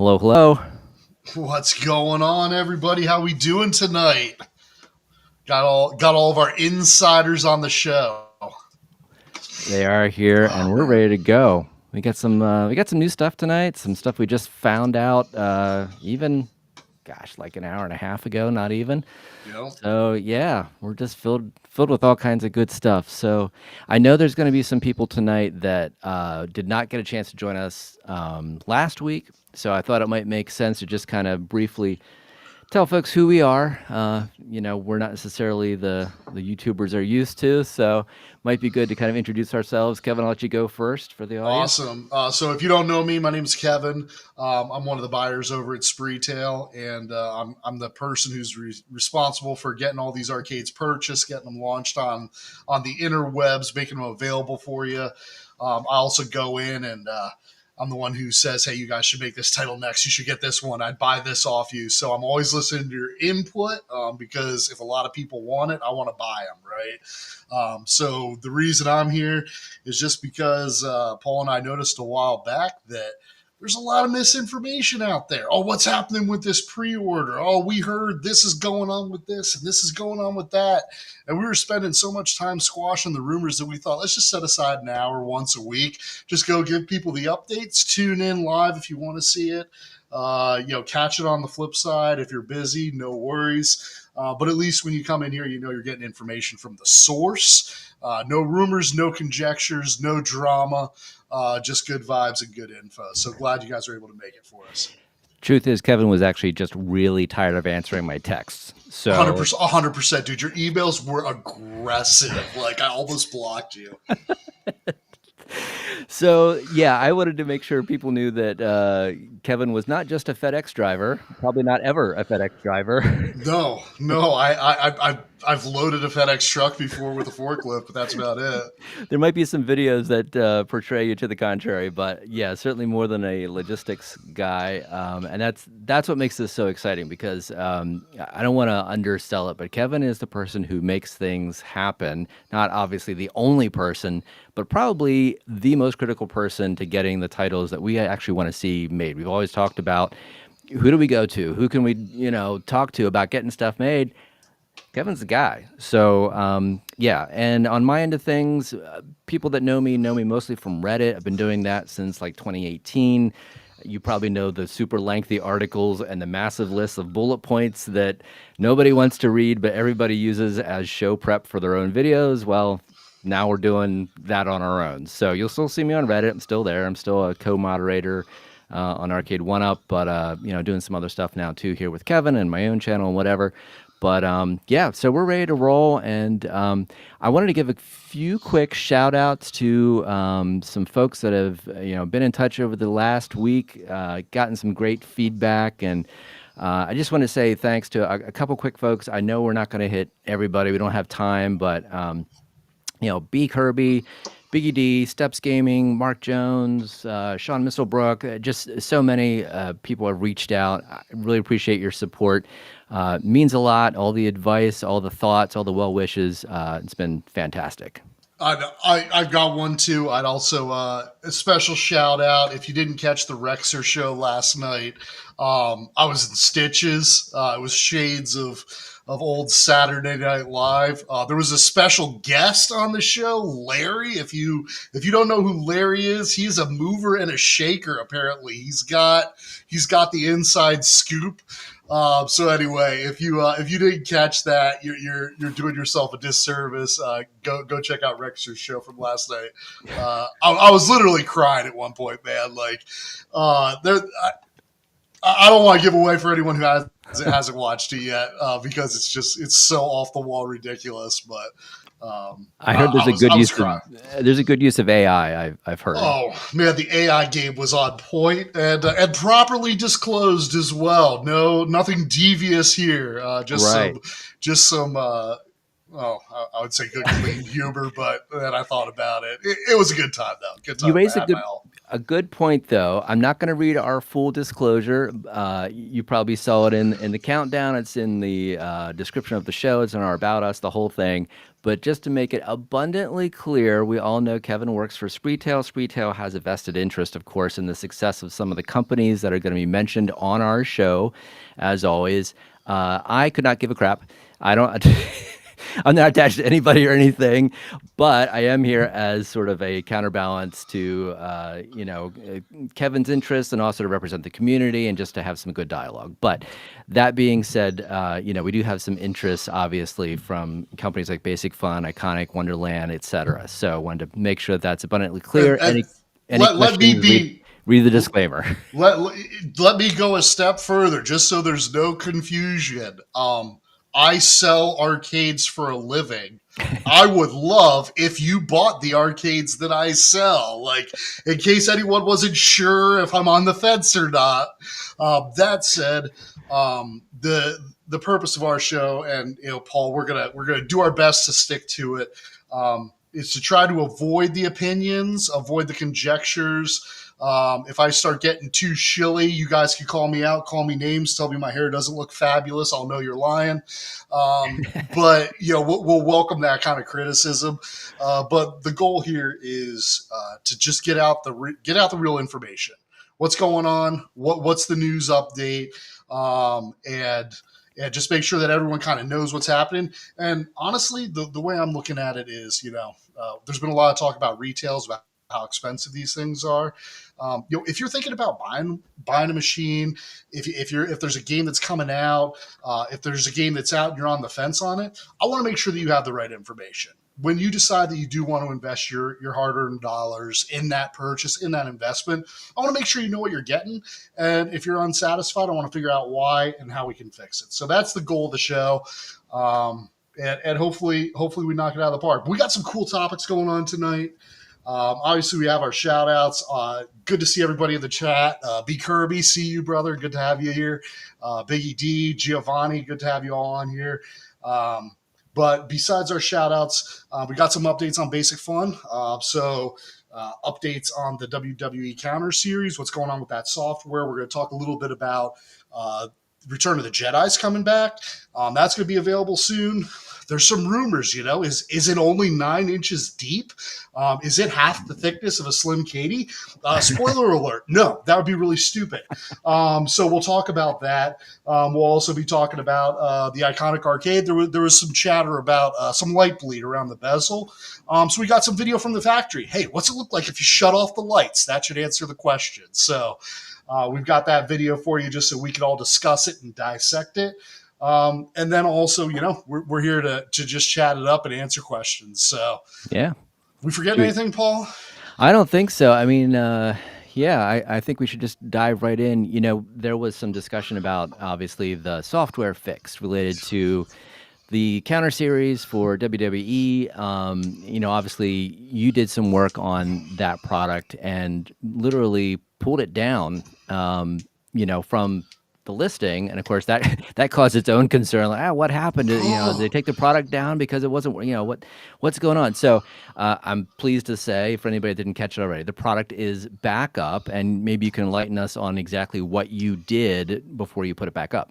Hello, hello. What's going on, everybody? How we doing tonight? Got all of our insiders on the show. They are here, and Oh we're man, ready to go. We got some new stuff tonight. Some stuff we just found out, even, gosh, like an hour and a half ago. Not even. you know, So yeah, we're just filled with all kinds of good stuff. So I know there's going to be some people tonight that did not get a chance to join us last week. So I thought it might make sense to just kind of briefly tell folks who we are. We're not necessarily the YouTubers are used to, so might be good to kind of introduce ourselves. Kevin, I'll let you go first for the audience. awesome. So if you don't know me, my name's Kevin. I'm one of the buyers over at Spreetail, and I'm the person who's responsible for getting all these arcades purchased, getting them launched on the interwebs, making them available for you. I also go in and I'm the one who says, hey, you guys should make this title next. You should get this one. I'd buy this off you. So I'm always listening to your input because if a lot of people want it, I want to buy them, right? So the reason I'm here is just because Paul and I noticed a while back that there's a lot of misinformation out there. Oh, what's happening with this pre-order? Oh, we heard this is going on with this and this is going on with that. And we were spending so much time squashing the rumors that we thought, let's just set aside an hour once a week. Just go give people the updates. Tune in live if you want to see it. Catch it on the flip side. If you're busy, no worries. But at least when you come in here, you know you're getting information from the source. No rumors, no conjectures, no drama. Just good vibes and good info. So glad you guys were able to make it for us. Truth is, Kevin was actually just really tired of answering my texts. So 100%, dude. Your emails were aggressive. Like I almost blocked you. So yeah, I wanted to make sure people knew that Kevin was not just a FedEx driver, probably not ever a FedEx driver. No. I've loaded a FedEx truck before with a forklift, but that's about it. There might be some videos that portray you to the contrary, but yeah, certainly more than a logistics guy. And that's what makes this so exciting because I don't want to undersell it, but Kevin is the person who makes things happen. Not obviously the only person, but probably the most critical person to getting the titles that we actually want to see made. We've always talked about who do we go to? Who can we, talk to about getting stuff made? Kevin's the guy. So, yeah. And on my end of things, people that know me mostly from Reddit. I've been doing that since like 2018. You probably know the super lengthy articles and the massive list of bullet points that nobody wants to read, but everybody uses as show prep for their own videos. Well, now we're doing that on our own. So you'll still see me on Reddit. I'm still there. I'm still a co-moderator on Arcade 1UP, but, doing some other stuff now too here with Kevin and my own channel and whatever. But yeah, so we're ready to roll, and I wanted to give a few quick shout outs to some folks that have been in touch over the last week, gotten some great feedback, and I just want to say thanks to a couple quick folks. I know we're not going to hit everybody; we don't have time, but B Kirby, Biggie D, Steps Gaming, Mark Jones, Sean Misselbrook, just so many people have reached out. I really appreciate your support. Means a lot. All the advice, all the thoughts, all the well wishes. It's been fantastic. I've got one too. I'd also a special shout out if you didn't catch the Rexer show last night. I was in stitches. It was shades of old Saturday Night Live. There was a special guest on the show, Larry. If you don't know who Larry is, he's a mover and a shaker. Apparently, he's got the inside scoop. So anyway, if you didn't catch that, you're doing yourself a disservice. Go check out Rexer's show from last night. I was literally crying at one point, man. Like there. I don't want to give away for anyone who hasn't watched it yet because it's so off the wall ridiculous. But I heard there's a good use of AI. I've heard. Oh man, the AI game was on point and properly disclosed as well. No, nothing devious here. Just Right. some. I would say good clean humor, but then I thought about it. It was a good time though. Good time. You raised I a had good. my all. A good point, though. I'm not going to read our full disclosure. You probably saw it in the countdown. It's in the description of the show. It's in our About Us, the whole thing. But just to make it abundantly clear, we all know Kevin works for Spreetail. Spreetail has a vested interest, of course, in the success of some of the companies that are going to be mentioned on our show. As always, I could not give a crap. I don't. I'm not attached to anybody or anything, but I am here as sort of a counterbalance to, Kevin's interests and also to represent the community and just to have some good dialogue. But that being said, we do have some interests, obviously, from companies like Basic Fun, Iconic, Wonderland, etc. So I wanted to make sure that's abundantly clear. Any Let me questions, be read the disclaimer. let me go a step further, just so there's no confusion. I sell arcades for a living. I would love if you bought the arcades that I sell, like in case anyone wasn't sure if I'm on the fence or not. That said, the purpose of our show, and Paul, we're gonna do our best to stick to it. Is to try to avoid the opinions, avoid the conjectures. If I start getting too shilly, you guys can call me out, call me names, tell me my hair doesn't look fabulous. I'll know you're lying. But we'll welcome that kind of criticism. But the goal here is to just get out the real information. What's going on? What's the news update? And just make sure that everyone kind of knows what's happening. And honestly, the way I'm looking at it is, there's been a lot of talk about retails, about how expensive these things are. If you're thinking about buying a machine, if there's a game that's coming out, if there's a game that's out and you're on the fence on it, I want to make sure that you have the right information. When you decide that you do want to invest your hard-earned dollars in that purchase, in that investment, I want to make sure you know what you're getting. And if you're unsatisfied, I want to figure out why and how we can fix it. So that's the goal of the show. And hopefully we knock it out of the park. But we got some cool topics going on tonight. Obviously, we have our shout outs. Good to see everybody in the chat. B. Kirby, see you, brother. Good to have you here. Biggie D, Giovanni, good to have you all on here. But besides our shout outs, we got some updates on Basic Fun. Updates on the WWE Counter Series, what's going on with that software. We're going to talk a little bit about Return of the Jedi's coming back. That's going to be available soon. There's some rumors, is it only 9 inches deep? Is it half the thickness of a Slim Katie? Spoiler alert, no, that would be really stupid. So we'll talk about that. We'll also be talking about the Iconic Arcade. There was some chatter about some light bleed around the bezel. So we got some video from the factory. Hey, what's it look like if you shut off the lights? That should answer the question. So we've got that video for you just so we can all discuss it and dissect it. And then also, we're here to just chat it up and answer questions. So, Yeah. We forgetting anything, Paul? I don't think so. I mean, I think we should just dive right in. There was some discussion about, obviously, the software fix related to the Counter Series for WWE. Obviously, you did some work on that product and literally pulled it down, from the listing, and of course that caused its own concern. Like, what happened? Did they take the product down because it wasn't? What's going on? So I'm pleased to say, for anybody that didn't catch it already, the product is back up, and maybe you can enlighten us on exactly what you did before you put it back up.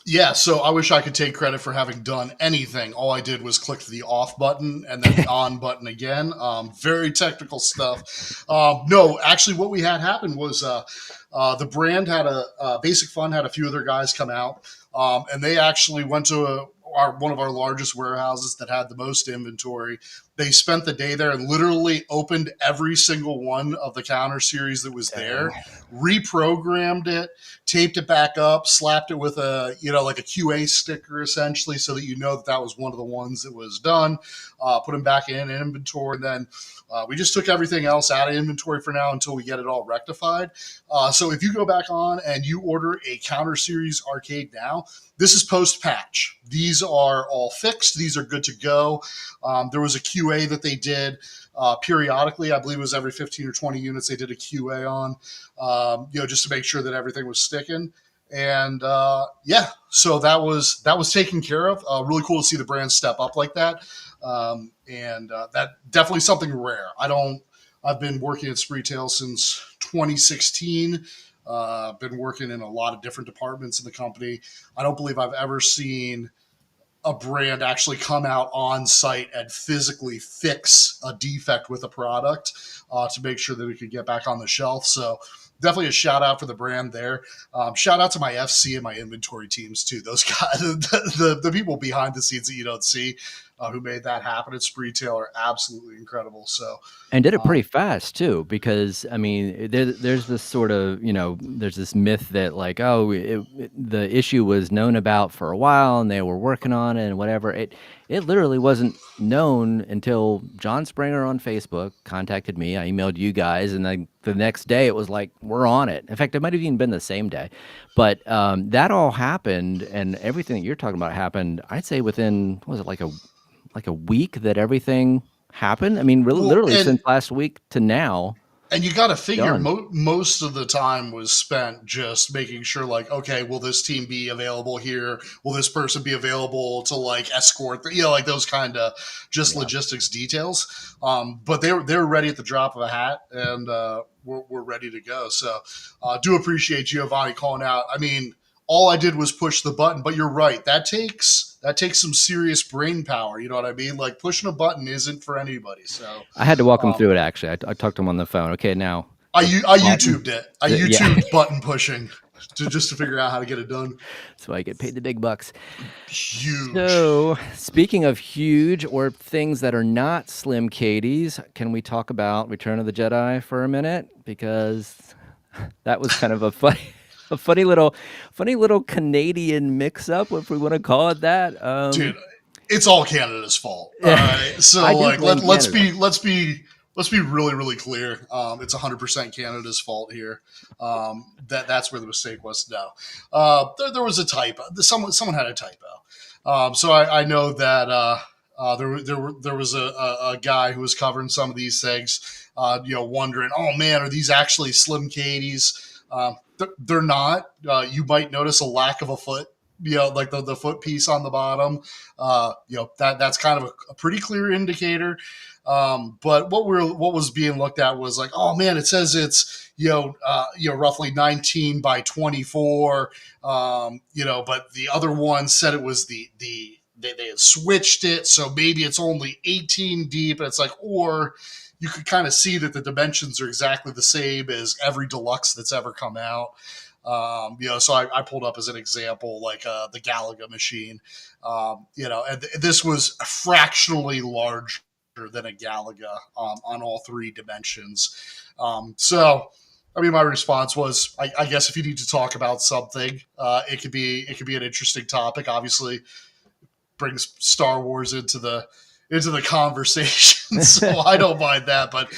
Yeah, so I wish I could take credit for having done anything. All I did was click the off button and then the on button again. Very technical stuff. No, actually, what we had happen was the brand had Basic Fun had a few other guys come out, and they actually went to one of our largest warehouses that had the most inventory. They spent the day there and literally opened every single one of the Counter Series that was there, reprogrammed it, taped it back up, slapped it with a QA sticker essentially, so that that was one of the ones that was done. Put them back in inventory, and then we just took everything else out of inventory for now until we get it all rectified. So if you go back on and you order a Counter Series arcade now, this is post-patch. These are all fixed. These are good to go. There was a QA that they did periodically. I believe it was every 15 or 20 units they did a QA on, just to make sure that everything was sticking. And so that was taken care of. Really cool to see the brand step up like that. And that definitely something rare. I don't I've been working at Spreetail since 2016. Been working in a lot of different departments in the company. I don't believe I've ever seen a brand actually come out on site and physically fix a defect with a product to make sure that it could get back on the shelf. So definitely a shout out for the brand there. Shout out to my FC and my inventory teams too. Those guys, the people behind the scenes that you don't see, who made that happen at Spreetail are absolutely incredible. So And did it pretty um, fast too, because I mean, there's this sort of, there's this myth that like, oh, the issue was known about for a while and they were working on it and whatever. It literally wasn't known until John Springer on Facebook contacted me. I emailed you guys, and then the next day it was like, we're on it. In fact, it might have even been the same day, but that all happened, and everything that you're talking about happened. I'd say within, what was it, like a week that everything happened? I mean, really, well, literally since last week to now, and you got to figure done. most of the time was spent just making sure, like, okay, will this team be available here? Will this person be available to like escort? Like those kind of just Yeah. logistics details. But they were ready at the drop of a hat, and we're ready to go. So do appreciate Giovanni calling out. I mean, all I did was push the button, but you're right. That takes some serious brain power. You know what I mean? Like pushing a button isn't for anybody. So I had to walk him um, through it, actually. I talked to him on the phone. Okay, now I the I button. YouTubed it. I Yeah. YouTubed button pushing to figure out how to get it done. That's why I get paid the big bucks. Huge. So, speaking of huge or things that are not Slim Katie's, can we talk about Return of the Jedi for a minute? Because that was kind of a funny, a funny little Canadian mix-up, if we want to call it that. Dude, it's all Canada's fault. All Yeah, right. So I do like blame let's Canada. be really really clear. It's 100% Canada's fault here. That's where the mistake was. No, there was a typo. Someone had a typo. So I know that there was a guy who was covering some of these things. Wondering, oh man, are these actually Slim Katie's? They're not. You might notice a lack of a foot, like the foot piece on the bottom. That's kind of a pretty clear indicator. But what was being looked at was like, oh man, it says it's roughly 19 by 24. But the other one said it was they had switched it, so maybe it's only 18 deep. And it's like, or you could kind of see that the dimensions are exactly the same as every deluxe that's ever come out. So I pulled up as an example, like the Galaga machine, and this was fractionally larger than a Galaga on all three dimensions. So, I mean, my response was, I guess if you need to talk about something, it could be an interesting topic. Obviously, brings Star Wars into the conversation, so I don't mind that. But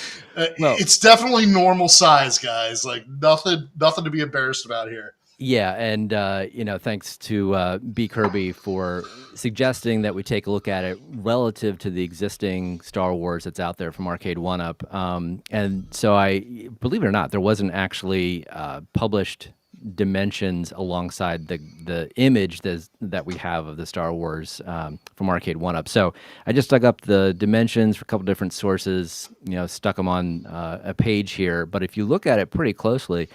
Well, it's definitely normal size, guys. Like nothing to be embarrassed about here. yeah, and thanks to B Kirby for suggesting that we take a look at it relative to the existing Star Wars that's out there from Arcade One Up. And so, I believe it or not, there wasn't actually published dimensions alongside the image that we have of the Star Wars from Arcade One Up. So I just dug up the dimensions for a couple different sources, stuck them on a page here. But if you look at it pretty closely,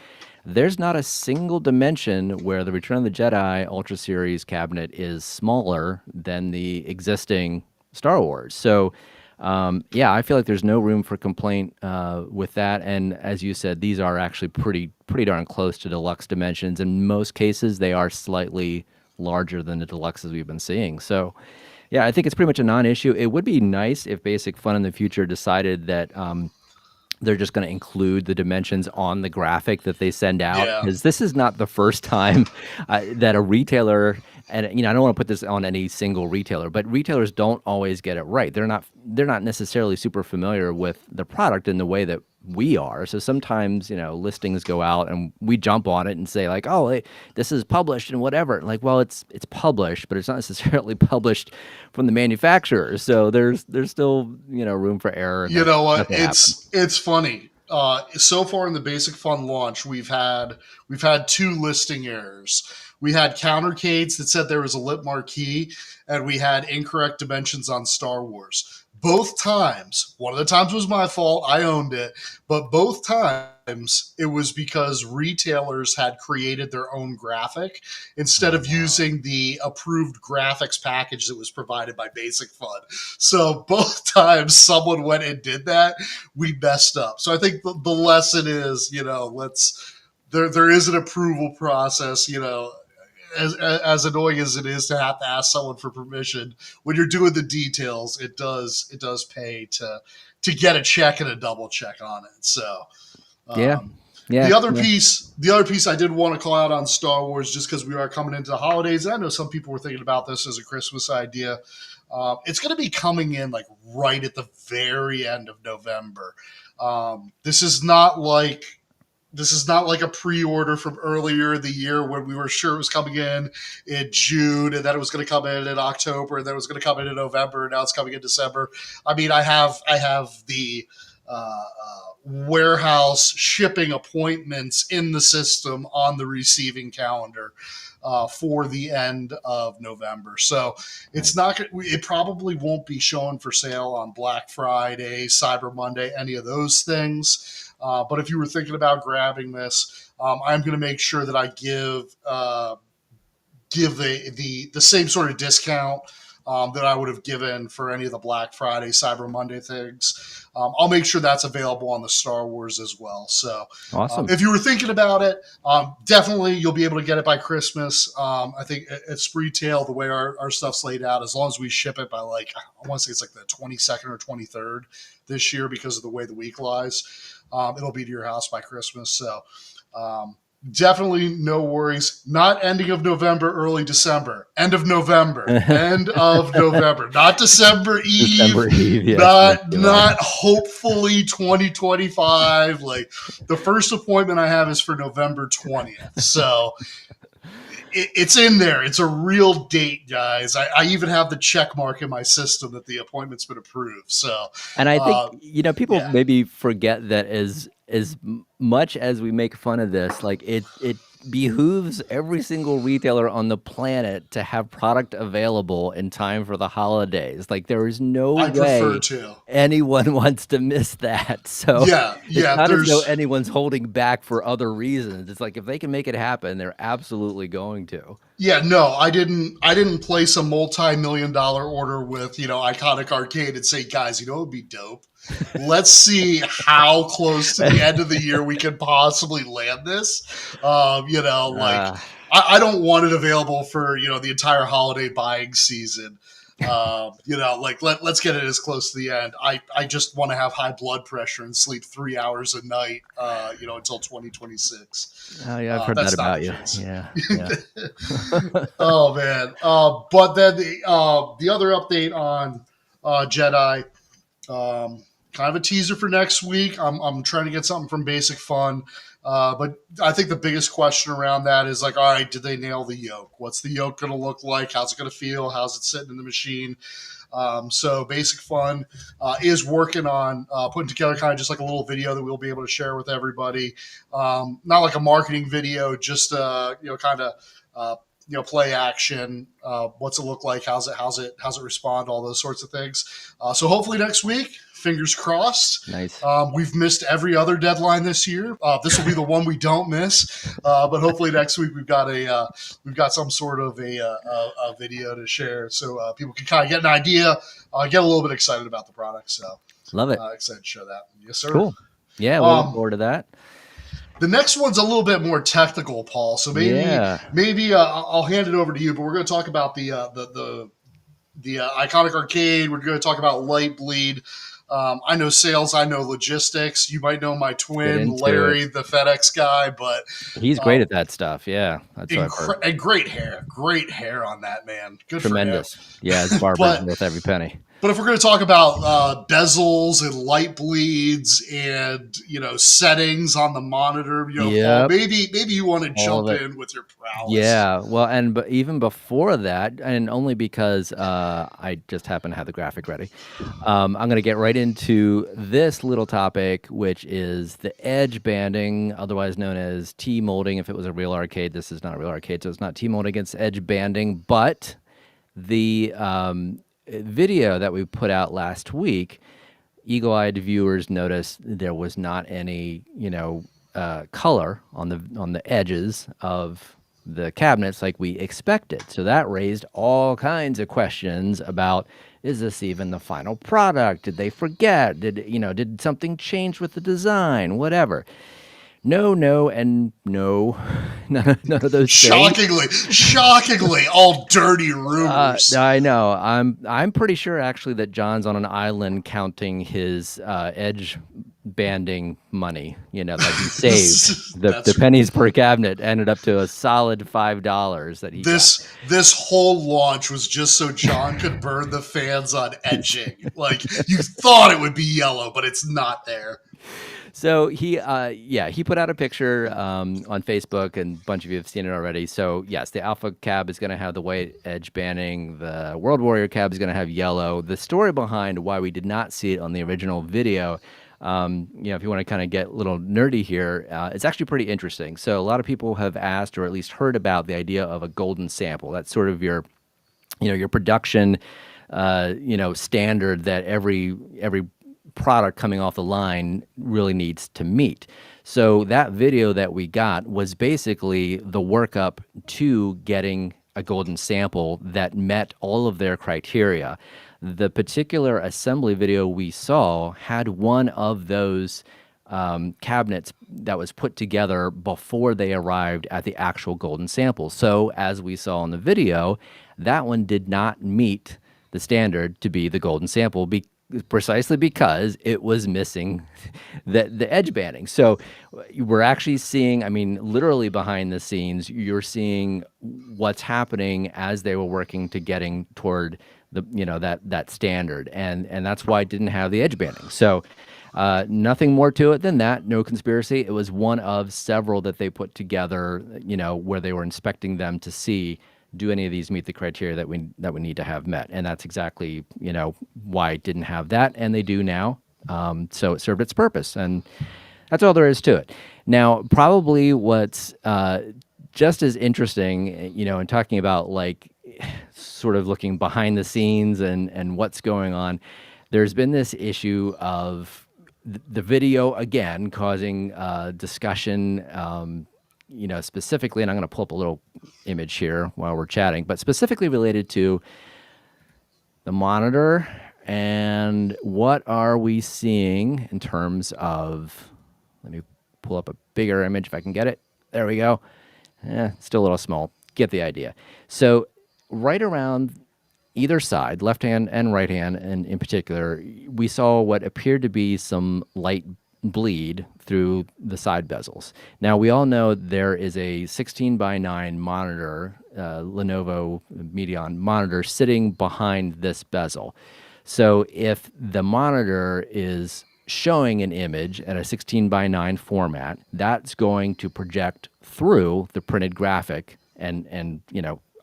there's not a single dimension where the Return of the Jedi Ultra Series cabinet is smaller than the existing Star Wars. So, yeah, I feel like there's no room for complaint with that. And as you said, these are actually pretty darn close to deluxe dimensions. In most cases, they are slightly larger than the deluxes we've been seeing. So, yeah, I think it's pretty much a non-issue. It would be nice if Basic Fun in the future decided that they're just going to include the dimensions on the graphic that they send out, Yeah. because this is not the first time that a retailer, and I don't want to put this on any single retailer, but retailers don't always get it right. They're not necessarily super familiar with the product in the way that we are. So sometimes, listings go out and we jump on it and say like, oh, hey, this is published and whatever. Like, well, it's published, but it's not necessarily published from the manufacturer. So there's still, room for error, and You know that what? could happen. It's funny. So far in the Basic Fun launch, we've had two listing errors. We had Countercades that said there was a lit marquee, and we had incorrect dimensions on Star Wars. both times, one of the times was my fault, I owned it, but both times it was because retailers had created their own graphic instead Oh, of wow. using the approved graphics package that was provided by Basic Fun. So both times someone went and did that, we messed up. So I think the lesson is, let's there is an approval process, as annoying as it is to have to ask someone for permission, when you're doing the details, it does pay to get a check and a double check on it. So Yeah. um, Yeah. Yeah. the other piece I did want to call out on Star Wars, just because we are coming into the holidays. I know some people were thinking about this as a Christmas idea. It's going to be coming in like right at the very end of November. This is not like a pre-order from earlier in the year when we were sure it was coming in June, and then it was going to come in October, and then it was going to come in November, and now it's coming in December. I mean, I have the warehouse shipping appointments in the system on the receiving calendar for the end of November. So it's Nice. not. It probably won't be showing for sale on Black Friday, Cyber Monday, any of those things. But if you were thinking about grabbing this, I'm going to make sure that I give the same sort of discount that I would have given for any of the Black Friday, Cyber Monday things. I'll make sure that's available on the Star Wars as well. So Awesome. if you were thinking about it, definitely you'll be able to get it by Christmas. I think at Spreetail, the way our stuff's laid out, as long as we ship it by I want to say it's like the 22nd or 23rd this year because of the way the week lies, it'll be to your house by Christmas. So um, definitely no worries. Not ending of November, early December. End of November. End of November. Not December Eve. December Eve. Yes. Thank you, Lord. Not hopefully 2025. Like the first appointment I have is for November 20th. So it's in there. It's a real date, guys. I even have the check mark in my system that the appointment's been approved. So And I think, uh, people yeah. maybe forget that much as we make fun of this, like it behooves every single retailer on the planet to have product available in time for the holidays. Like there is no I prefer way to. anyone wants to miss that. So Yeah, it's yeah. not as though There's anyone's holding back for other reasons. It's like if they can make it happen, they're absolutely going to. Yeah, no, I didn't place a multi-million-dollar order with, Iconic Arcade and say, guys, it would be dope. Let's see how close to the end of the year we can possibly land this. Like Uh, I don't want it available for, the entire holiday buying season. Like let's get it as close to the end. I just want to have high blood pressure and sleep 3 hours a night, until 2026. oh yeah, I've heard that That's not the about you. case. Yeah, yeah. Oh man! But then the other update on Jedi, kind of a teaser for next week. I'm trying to get something from Basic Fun, but I think the biggest question around that is like, all right, did they nail the yoke? What's the yoke going to look like? How's it going to feel? How's it sitting in the machine? So Basic Fun is working on putting together kind of just like a little video that we'll be able to share with everybody. Not like a marketing video, just kind of play action. What's it look like? How's it respond? All those sorts of things. So hopefully next week, fingers crossed. Nice. We've missed every other deadline this year. This will be the one we don't miss. But hopefully next week we've got some sort of a video to share so people can kind of get an idea, get a little bit excited about the product. So Love it. excited to show that. Yes, sir. Cool. Yeah, we'll look Um, forward to that. the next one's a little bit more technical, Paul. So maybe Yeah. maybe I'll hand it over to you. But we're going to talk about the Iconic Arcade. We're going to talk about Light Bleed. I know sales. I know logistics. You might know my Get twin, into it. Larry, the FedEx guy. But He's great uh, at that stuff. Yeah, that's what I've heard. and great hair on that man. Good for him. Tremendous. Yeah, his barber's But worth every penny. But if we're going to talk about bezels and light bleeds and settings on the monitor, Paul, Yep. maybe you want to All jump of it. in with your prowess. Yeah. Well, and even before that, and only because I just happen to have the graphic ready, I'm going to get right into this little topic, which is the edge banding, otherwise known as T-molding. If it was a real arcade, this is not a real arcade, so it's not T-molding, it's edge banding, but the video that we put out last week, eagle-eyed viewers noticed there was not any, color on the edges of the cabinets like we expected. So that raised all kinds of questions about, is this even the final product? Did they forget? Did something change with the design? Whatever. No, no, and no. None of those things. Shockingly, all dirty rumors. I know. I'm pretty sure actually that John's on an island counting his edge banding money. That he saved. The That's pennies per cabinet ended up to a solid $5 that he got. this whole launch was just so John could burn the fans on etching. Like, you thought it would be yellow, but it's not there. So he put out a picture on Facebook, and a bunch of you have seen it already. So yes, the Alpha cab is going to have the white edge banding. The World Warrior cab is going to have yellow. The story behind why we did not see it on the original video, if you want to kind of get a little nerdy here, it's actually pretty interesting. So a lot of people have asked, or at least heard about, the idea of a golden sample. That's sort of your production, standard that every product coming off the line really needs to meet. So that video that we got was basically the workup to getting a golden sample that met all of their criteria. The particular assembly video we saw had one of those cabinets that was put together before they arrived at the actual golden sample. So as we saw in the video, that one did not meet the standard to be the golden sample precisely because it was missing the edge banding. So we're actually seeing, I mean, literally behind the scenes, you're seeing what's happening as they were working to getting toward that standard, and that's why it didn't have the edge banding. So nothing more to it than that. No conspiracy. It was one of several that they put together, where they were inspecting them to see, do any of these meet the criteria that we need to have met? And that's exactly, why it didn't have that, and they do now. So it served its purpose, and that's all there is to it. Now, probably what's just as interesting, in talking about sort of looking behind the scenes and what's going on, there's been this issue of the video again causing discussion. Specifically, and I'm going to pull up a little image here while we're chatting, but specifically related to the monitor and what are we seeing in terms of, let me pull up a bigger image if I can get it. There we go. Still a little small. Get the idea. So right around either side, left hand and right hand, and in particular, we saw what appeared to be some light bleed through the side bezels. Now, we all know there is a 16:9 monitor, Lenovo Medion monitor, sitting behind this bezel. So if the monitor is showing an image at a 16:9 format, that's going to project through the printed graphic and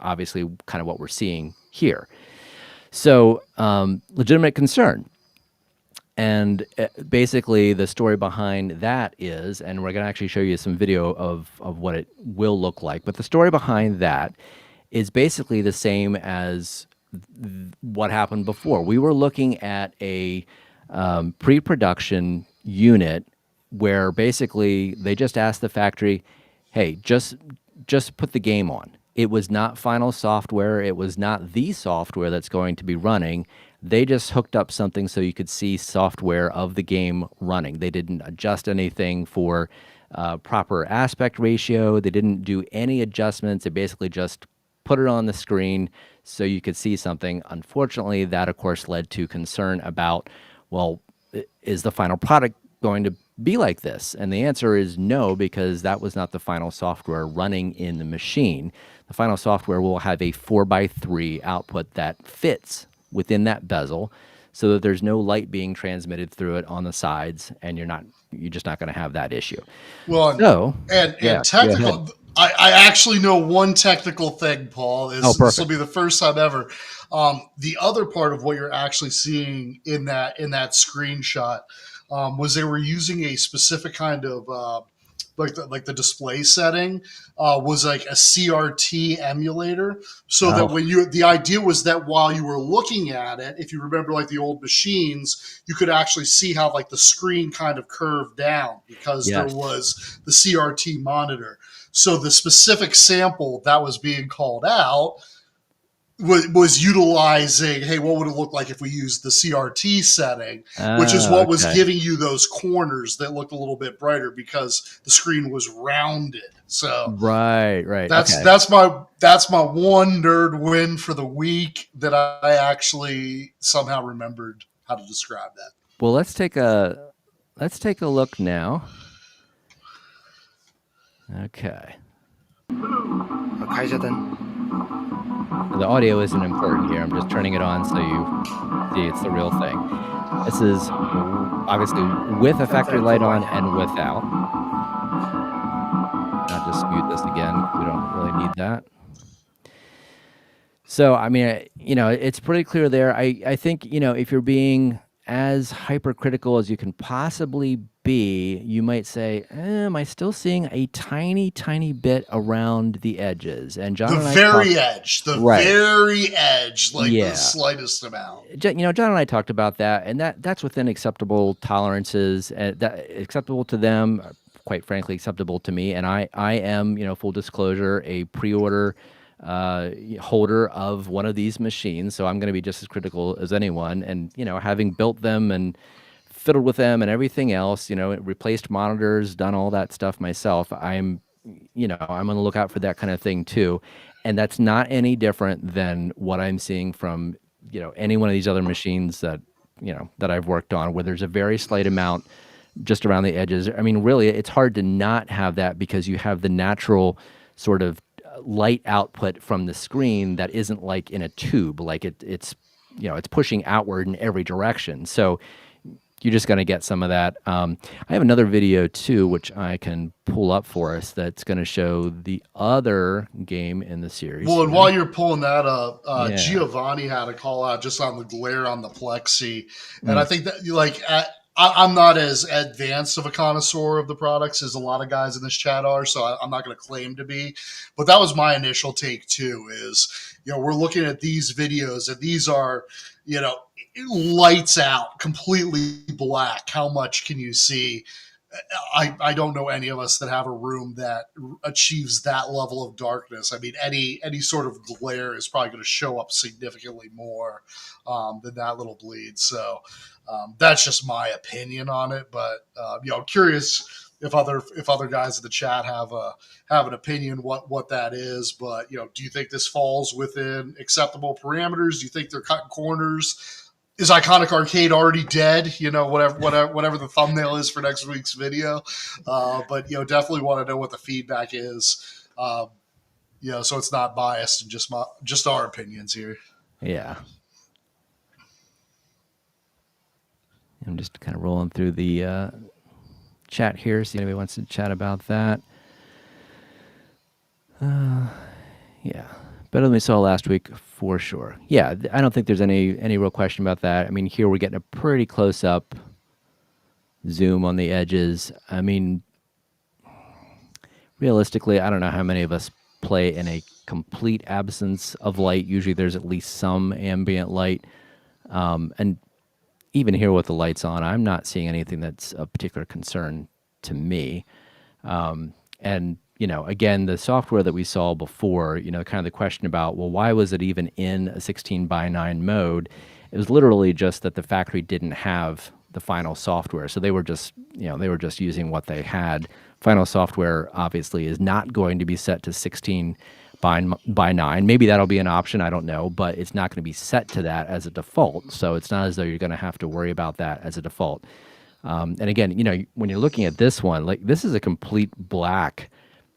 obviously kind of what we're seeing here. So legitimate concern. And basically, the story behind that is, and we're going to actually show you some video of what it will look like, but the story behind that is basically the same as what happened before. We were looking at a pre-production unit where basically they just asked the factory, hey, just put the game on. It was not final software. It was not the software that's going to be running. They just hooked up something so you could see software of the game running. They didn't adjust anything for proper aspect ratio. They didn't do any adjustments. They basically just put it on the screen so you could see something. Unfortunately, that, of course, led to concern about, well, is the final product going to be like this? And the answer is no, because that was not the final software running in the machine. The final software will have a 4x3 output that fits within that bezel so that there's no light being transmitted through it on the sides, and you're just not going to have that issue. Well, So, and technical, I actually know one technical thing, Paul. This will be the first time ever. The other part of what you're actually seeing in that screenshot was they were using a specific kind of like the display setting was like a CRT emulator, so that Oh, when the idea was that while you were looking at it, if you remember like the old machines, you could actually see how like the screen kind of curved down because there yes. was the CRT monitor. So the specific sample that was being called out was utilizing, hey, what would it look like if we used the CRT setting, which is Oh, what was okay. giving you those corners that looked a little bit brighter because the screen was rounded. So Right, right. that's Okay. that's my that's my one nerd win for the week that I actually somehow remembered how to describe that. Well, let's take a look now. Okay. 开一下灯。The audio isn't important here. I'm just turning it on so you see it's the real thing. This is obviously with a factory light on and without. I'll just mute this again because we don't really need that. So, I mean, it's pretty clear there. I think, if you're being as hypercritical as you can possibly be, you might say, am I still seeing a tiny, tiny bit around the edges? And John The and I talked, very edge, the right. very edge, like the Yeah. slightest amount. John and I talked about that, and that's within acceptable tolerances, that acceptable to them, quite frankly, acceptable to me. And I am, full disclosure, a pre-order holder of one of these machines, so I'm going to be just as critical as anyone. And having built them and fiddled with them and everything else, replaced monitors, done all that stuff myself, I'm on the lookout for that kind of thing too. And that's not any different than what I'm seeing from any one of these other machines that that I've worked on, where there's a very slight amount just around the edges. I mean, really, it's hard to not have that because you have the natural sort of light output from the screen that isn't like in a tube, like it's it's pushing outward in every direction. So you're just going to get some of that. I have another video too, which I can pull up for us, that's going to show the other game in the series. Well, and here. while you're pulling that up, Yeah. Giovanni had a call out just on the glare on the Plexi, and I think that I'm not as advanced of a connoisseur of the products as a lot of guys in this chat are, so I'm not going to claim to be. But that was my initial take too. Is we're looking at these videos, and these are lights out, completely black. How much can you see? I don't know any of us that have a room that achieves that level of darkness. I mean, any sort of glare is probably going to show up significantly more than that little bleed. So that's just my opinion on it. But I'm curious if other guys in the chat have an opinion what that is. But do you think this falls within acceptable parameters? Do you think they're cutting corners? Is Iconic Arcade already dead? Whatever the thumbnail is for next week's video. But definitely want to know what the feedback is. So it's not biased and just our opinions here. Yeah. I'm just kind of rolling through the chat here, see if anybody wants to chat about that. Yeah. Better than we saw last week, for sure. Yeah, I don't think there's any real question about that. I mean, here we're getting a pretty close-up zoom on the edges. I mean, realistically, I don't know how many of us play in a complete absence of light. Usually there's at least some ambient light. And even here with the lights on, I'm not seeing anything that's of particular concern to me. And again, the software that we saw before, kind of the question about, well, why was it even in a 16:9 mode? It was literally just that the factory didn't have the final software. So they were just, using what they had. Final software obviously is not going to be set to 16:9. Maybe that'll be an option, I don't know, but it's not going to be set to that as a default. So it's not as though you're going to have to worry about that as a default. And again, when you're looking at this one, like this is a complete black.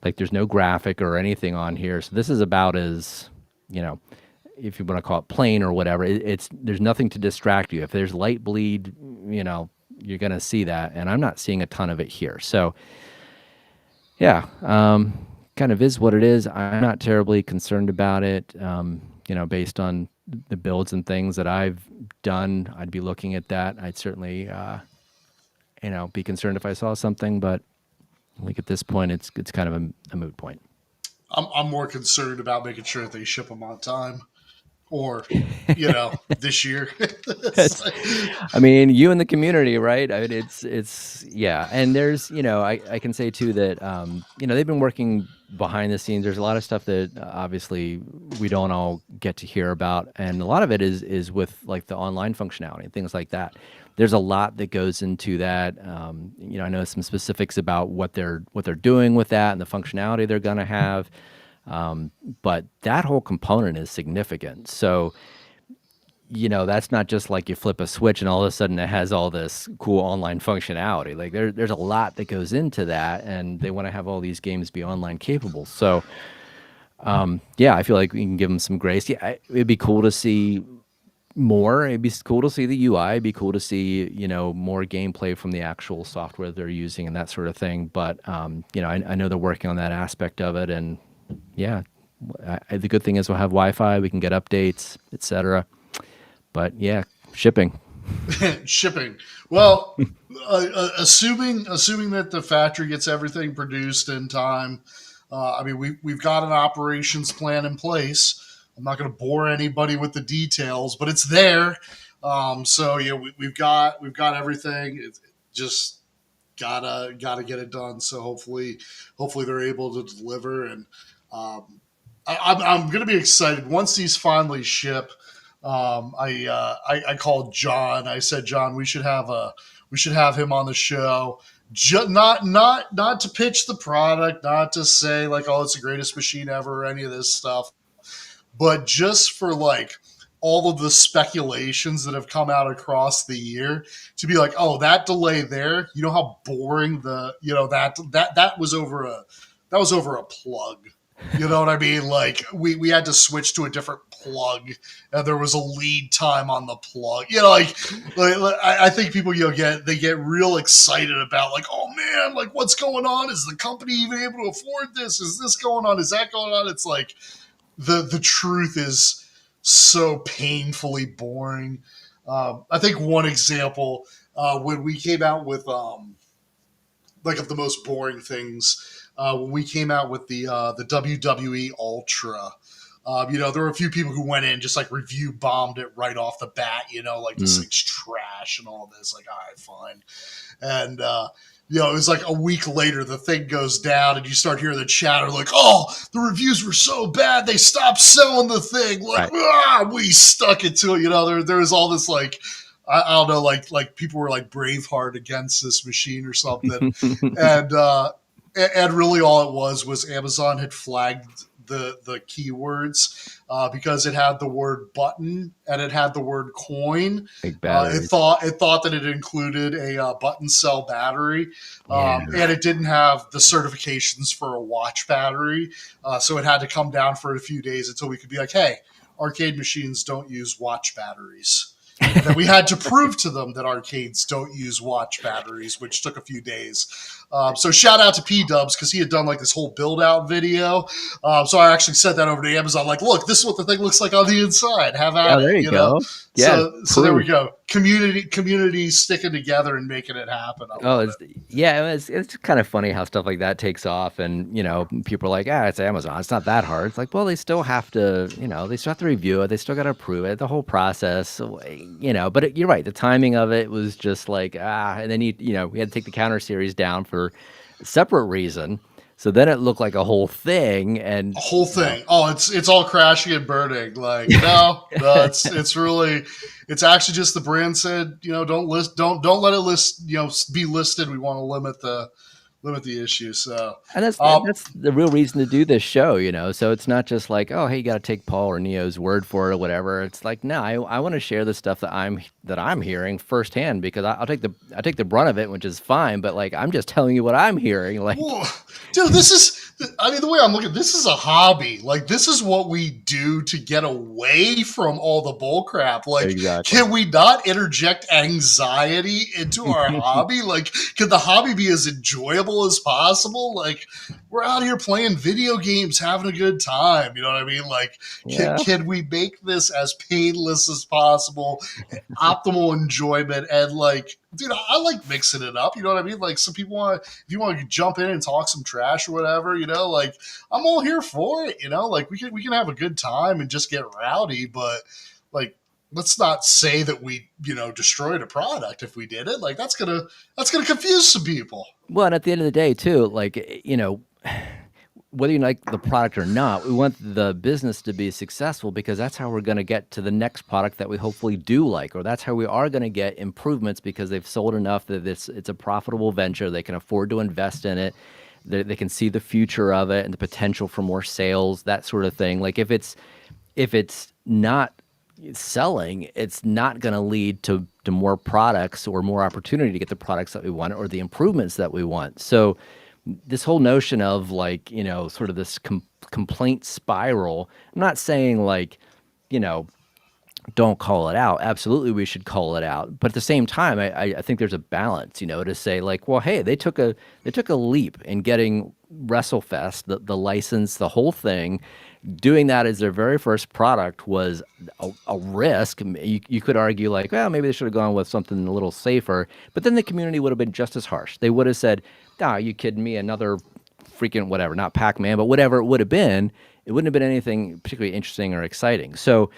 Like there's no graphic or anything on here. So this is about as, if you want to call it plain or whatever, there's nothing to distract you. If there's light bleed, you're going to see that. And I'm not seeing a ton of it here. So yeah, kind of is what it is. I'm not terribly concerned about it. Based on the builds and things that I've done, I'd be looking at that. I'd certainly, be concerned if I saw something, but I think at this point, it's kind of a moot point. I'm more concerned about making sure that they ship them on time, or this year. It's It's, like, I mean, you and the community, right? I mean, it's yeah, and there's I can say too that they've been working behind the scenes. There's a lot of stuff that obviously we don't all get to hear about, and a lot of it is with like the online functionality and things like that. There's a lot that goes into that. I know some specifics about what they're doing with that and the functionality they're going to have, but that whole component is significant. So that's not just like you flip a switch and all of a sudden it has all this cool online functionality. Like there's a lot that goes into that, and they want to have all these games be online capable. So yeah, I feel like we can give them some grace. Yeah, it'd be cool to see more. It'd be cool to see the UI. It'd be cool to see more gameplay from the actual software they're using and that sort of thing. But I know they're working on that aspect of it, and yeah, the good thing is we'll have Wi-Fi. We can get updates, etc. But yeah, shipping. shipping. Well, assuming that the factory gets everything produced in time, I mean we've got an operations plan in place. I'm not going to bore anybody with the details, but it's there. So yeah, we've got everything. It's just gotta get it done. So hopefully they're able to deliver, and I'm going to be excited once these finally ship. I called John. I said, John, we should have him on the show. Not to pitch the product, not to say like, oh, it's the greatest machine ever or any of this stuff, but just for like all of the speculations that have come out across the year to be like, oh, that delay there, you know how boring that was over a plug. You know what I mean? Like we had to switch to a different plug, and there was a lead time on the plug. Like I think people get real excited about like, oh man, like what's going on? Is the company even able to afford this? Is this going on? Is that going on? It's like the truth is so painfully boring. I think one example when we came out with like of the most boring things when we came out with the WWE Ultra. There were a few people who went in just like review bombed it right off the bat. Like this Mm. thing's trash and all this. Like, all right, fine. And it was like a week later, the thing goes down, and you start hearing the chatter like, "Oh, the reviews were so bad, they stopped selling the thing." Like, Right. we stuck it to it. There was all this like, I don't know, like people were like Braveheart against this machine or something, and really all it was Amazon had flagged the keywords because it had the word button and it had the word coin. Big It batteries. thought that it included a button cell battery, Yeah. and it didn't have the certifications for a watch battery. So it had to come down for a few days until we could be like, hey, arcade machines don't use watch batteries. And then we had to prove to them that arcades don't use watch batteries, which took a few days. So shout out to P Dubs because he had done like this whole build out video. So I actually sent that over to Amazon. Like, look, this is what the thing looks like on the inside. Have Yeah, at it, there you go. Yeah, So there we proof. go. Community sticking together and making it happen. I Oh, love it's it. yeah, it's kind of funny how stuff like that takes off, and people are like, ah, it's Amazon, it's not that hard. It's like, well, they still have to, they still have to review it, they still got to approve it, the whole process. So, but you're right, the timing of it was just like and then we had to take the counter series down for a separate reason, so then it looked like a whole thing, and Whole thing. Oh, it's all crashing and burning. Like no, it's really, it's actually just the brand said, don't let it list, be listed. We want to limit the issue. So, And that's um, that's the real reason to do this show, So it's not just like, oh, hey, you got to take Paul or Neo's word for it or whatever. It's like, no, I want to share the stuff that I'm hearing firsthand, because I take the brunt of it, which is fine. But like, I'm just telling you what I'm hearing. Like, whoa. Dude, I mean, the way I'm looking, this is a hobby. Like, this is what we do to get away from all the bull crap. Like, exactly. can we not interject anxiety into our hobby? Like, can the hobby be as enjoyable as possible? Like, we're out here playing video games, having a good time. You know what I mean? Like, Yeah. can we make this as painless as possible, optimal enjoyment, and like, dude, I like mixing it up. You know what I mean? Like, some people want, if you want to jump in and talk some trash or whatever, you know, like, I'm all here for it. You know, like, we can have a good time and just get rowdy, but like, let's not say that we, you know, destroyed a product if we did it. Like, that's gonna confuse some people. Well, and at the end of the day, too, like, whether you like the product or not, we want the business to be successful because that's how we're going to get to the next product that we hopefully do like, or that's how we are going to get improvements because they've sold enough that it's a profitable venture. They can afford to invest in it. They can see the future of it and the potential for more sales, that sort of thing. Like if it's not selling, it's not going to lead to more products or more opportunity to get the products that we want or the improvements that we want. So this whole notion of like, sort of this complaint spiral, I'm not saying like, you know, don't call it out. Absolutely, we should call it out. But at the same time, I think there's a balance, to say like, well, hey, they took a leap in getting WrestleFest, the license, the whole thing. Doing that as their very first product was a risk. You could argue like, well, maybe they should have gone with something a little safer. But then the community would have been just as harsh. They would have said, "Ah, are you kidding me? Another freaking whatever, not Pac-Man, but whatever it would have been. It wouldn't have been anything particularly interesting or exciting." So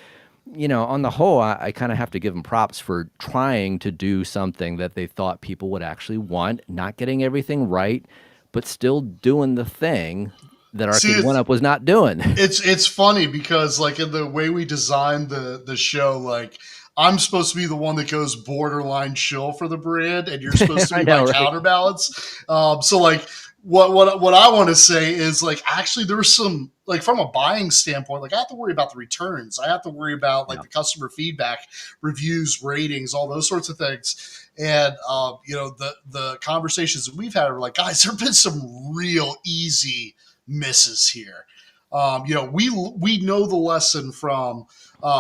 on the whole, I kind of have to give them props for trying to do something that they thought people would actually want, not getting everything right, but still doing the thing that See, Arcade One Up was not doing. it's funny because like in the way we designed the show, like I'm supposed to be the one that goes borderline shill for the brand, and you're supposed to I be my know, right? counterbalance. So like what I want to say is like actually there was some like from a buying standpoint, like I have to worry about the returns. I have to worry about like Yeah. the customer feedback, reviews, ratings, all those sorts of things. And the conversations that we've had are like, guys, there've been some real easy misses here. We know the lesson from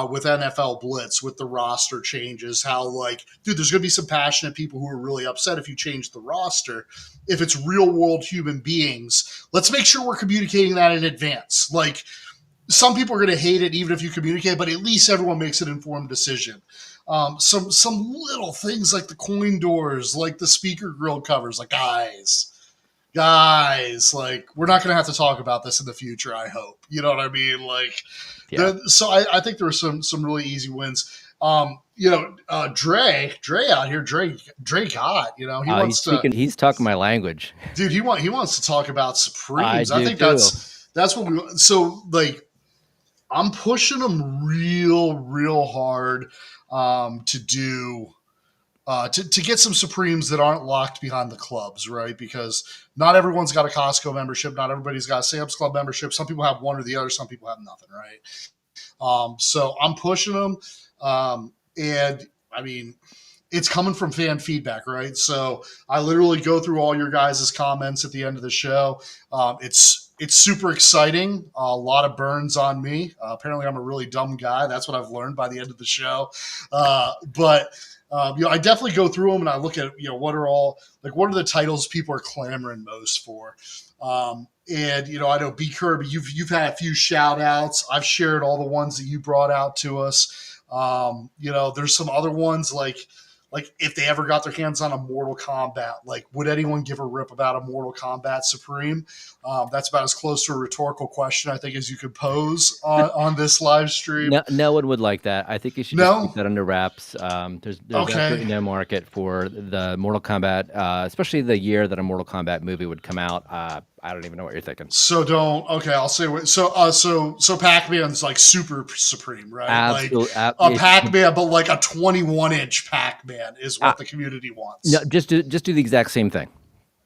with NFL Blitz with the roster changes. How like, dude, there's going to be some passionate people who are really upset if you change the roster. If it's real world human beings, let's make sure we're communicating that in advance. Like, some people are going to hate it even if you communicate, but at least everyone makes an informed decision. Some little things like the coin doors, like the speaker grill covers, like guys, like we're not going to have to talk about this in the future. I hope, you know what I mean. Like, Yeah. so I think there were some really easy wins. Dre out here, Dre got, he He's wants to, speaking. He's talking my language. dude. He wants to talk about I Supremes. I do think too. that's what we. So like, I'm pushing them real hard to do to get some Supremes that aren't locked behind the clubs, right? Because not everyone's got a Costco membership, not everybody's got a Sam's Club membership. Some people have one or the other, some people have nothing, right? So I'm pushing them, and I mean, it's coming from fan feedback, right? So I literally go through all your guys' comments at the end of the show. It's super exciting. A lot of burns on me. Apparently, I'm a really dumb guy. That's what I've learned by the end of the show. But I definitely go through them and I look at what are the titles people are clamoring most for. And I know B Kirby, you've had a few shout outs. I've shared all the ones that you brought out to us. There's some other ones like if they ever got their hands on a Mortal Kombat, like would anyone give a rip about a Mortal Kombat Supreme? That's about as close to a rhetorical question I think as you could pose on this live stream. No one would like that. I think you should just keep No, that under wraps. There's okay. absolutely no market for the Mortal Kombat, especially the year that a Mortal Kombat movie would come out. I don't even know what you're thinking. So don't. Okay, I'll say what. So Pac-Man's like super supreme, right? Like a Absolutely. Pac-Man, but like a 21-inch Pac-Man is Uh, what the community no, wants. just do the exact same thing.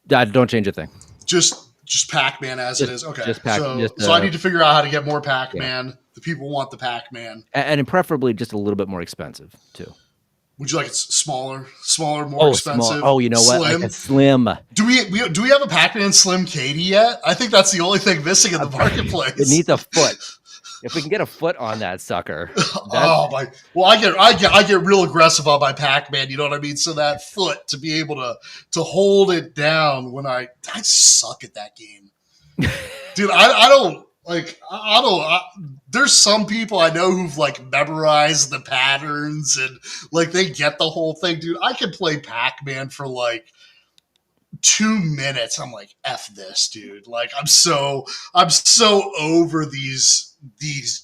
Don't change a thing. Just Pac-Man as it Just is. Okay, just pack. so Just so I need to figure out how to get more yeah, Pac-Man. The people want the Pac-Man. and preferably just a little bit more expensive too. Would you like it smaller, more Oh, small. expensive, Oh, you know what? Like a slim? slim. Do we have a Pac-Man Slim Katie yet? I think that's the only thing missing in the It marketplace. needs a foot. If we can get a foot on that sucker, that Oh my! Well, I get real aggressive on my Pac-Man. You know what I mean? So that foot to be able to hold it down when I suck at that game. Dude, I don't like. I don't. There's some people I know who've like memorized the patterns and like they get the whole thing, dude. I can play Pac-Man for like 2 minutes. I'm like, F this, dude. Like I'm so over these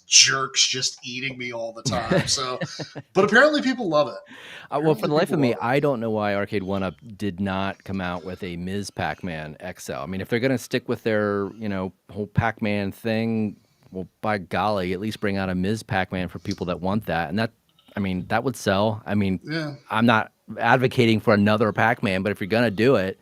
jerks just eating me all the time. So, but apparently people love it. Well, for Apparently the life people of me, love it. I don't know why Arcade One Up did not come out with a Ms. Pac-Man XL. I mean, if they're going to stick with their, whole Pac-Man thing, well, by golly, at least bring out a Ms. Pac-Man for people that want that. And that, I mean, that would sell. I mean, Yeah. I'm not advocating for another Pac-Man, but if you're going to do it,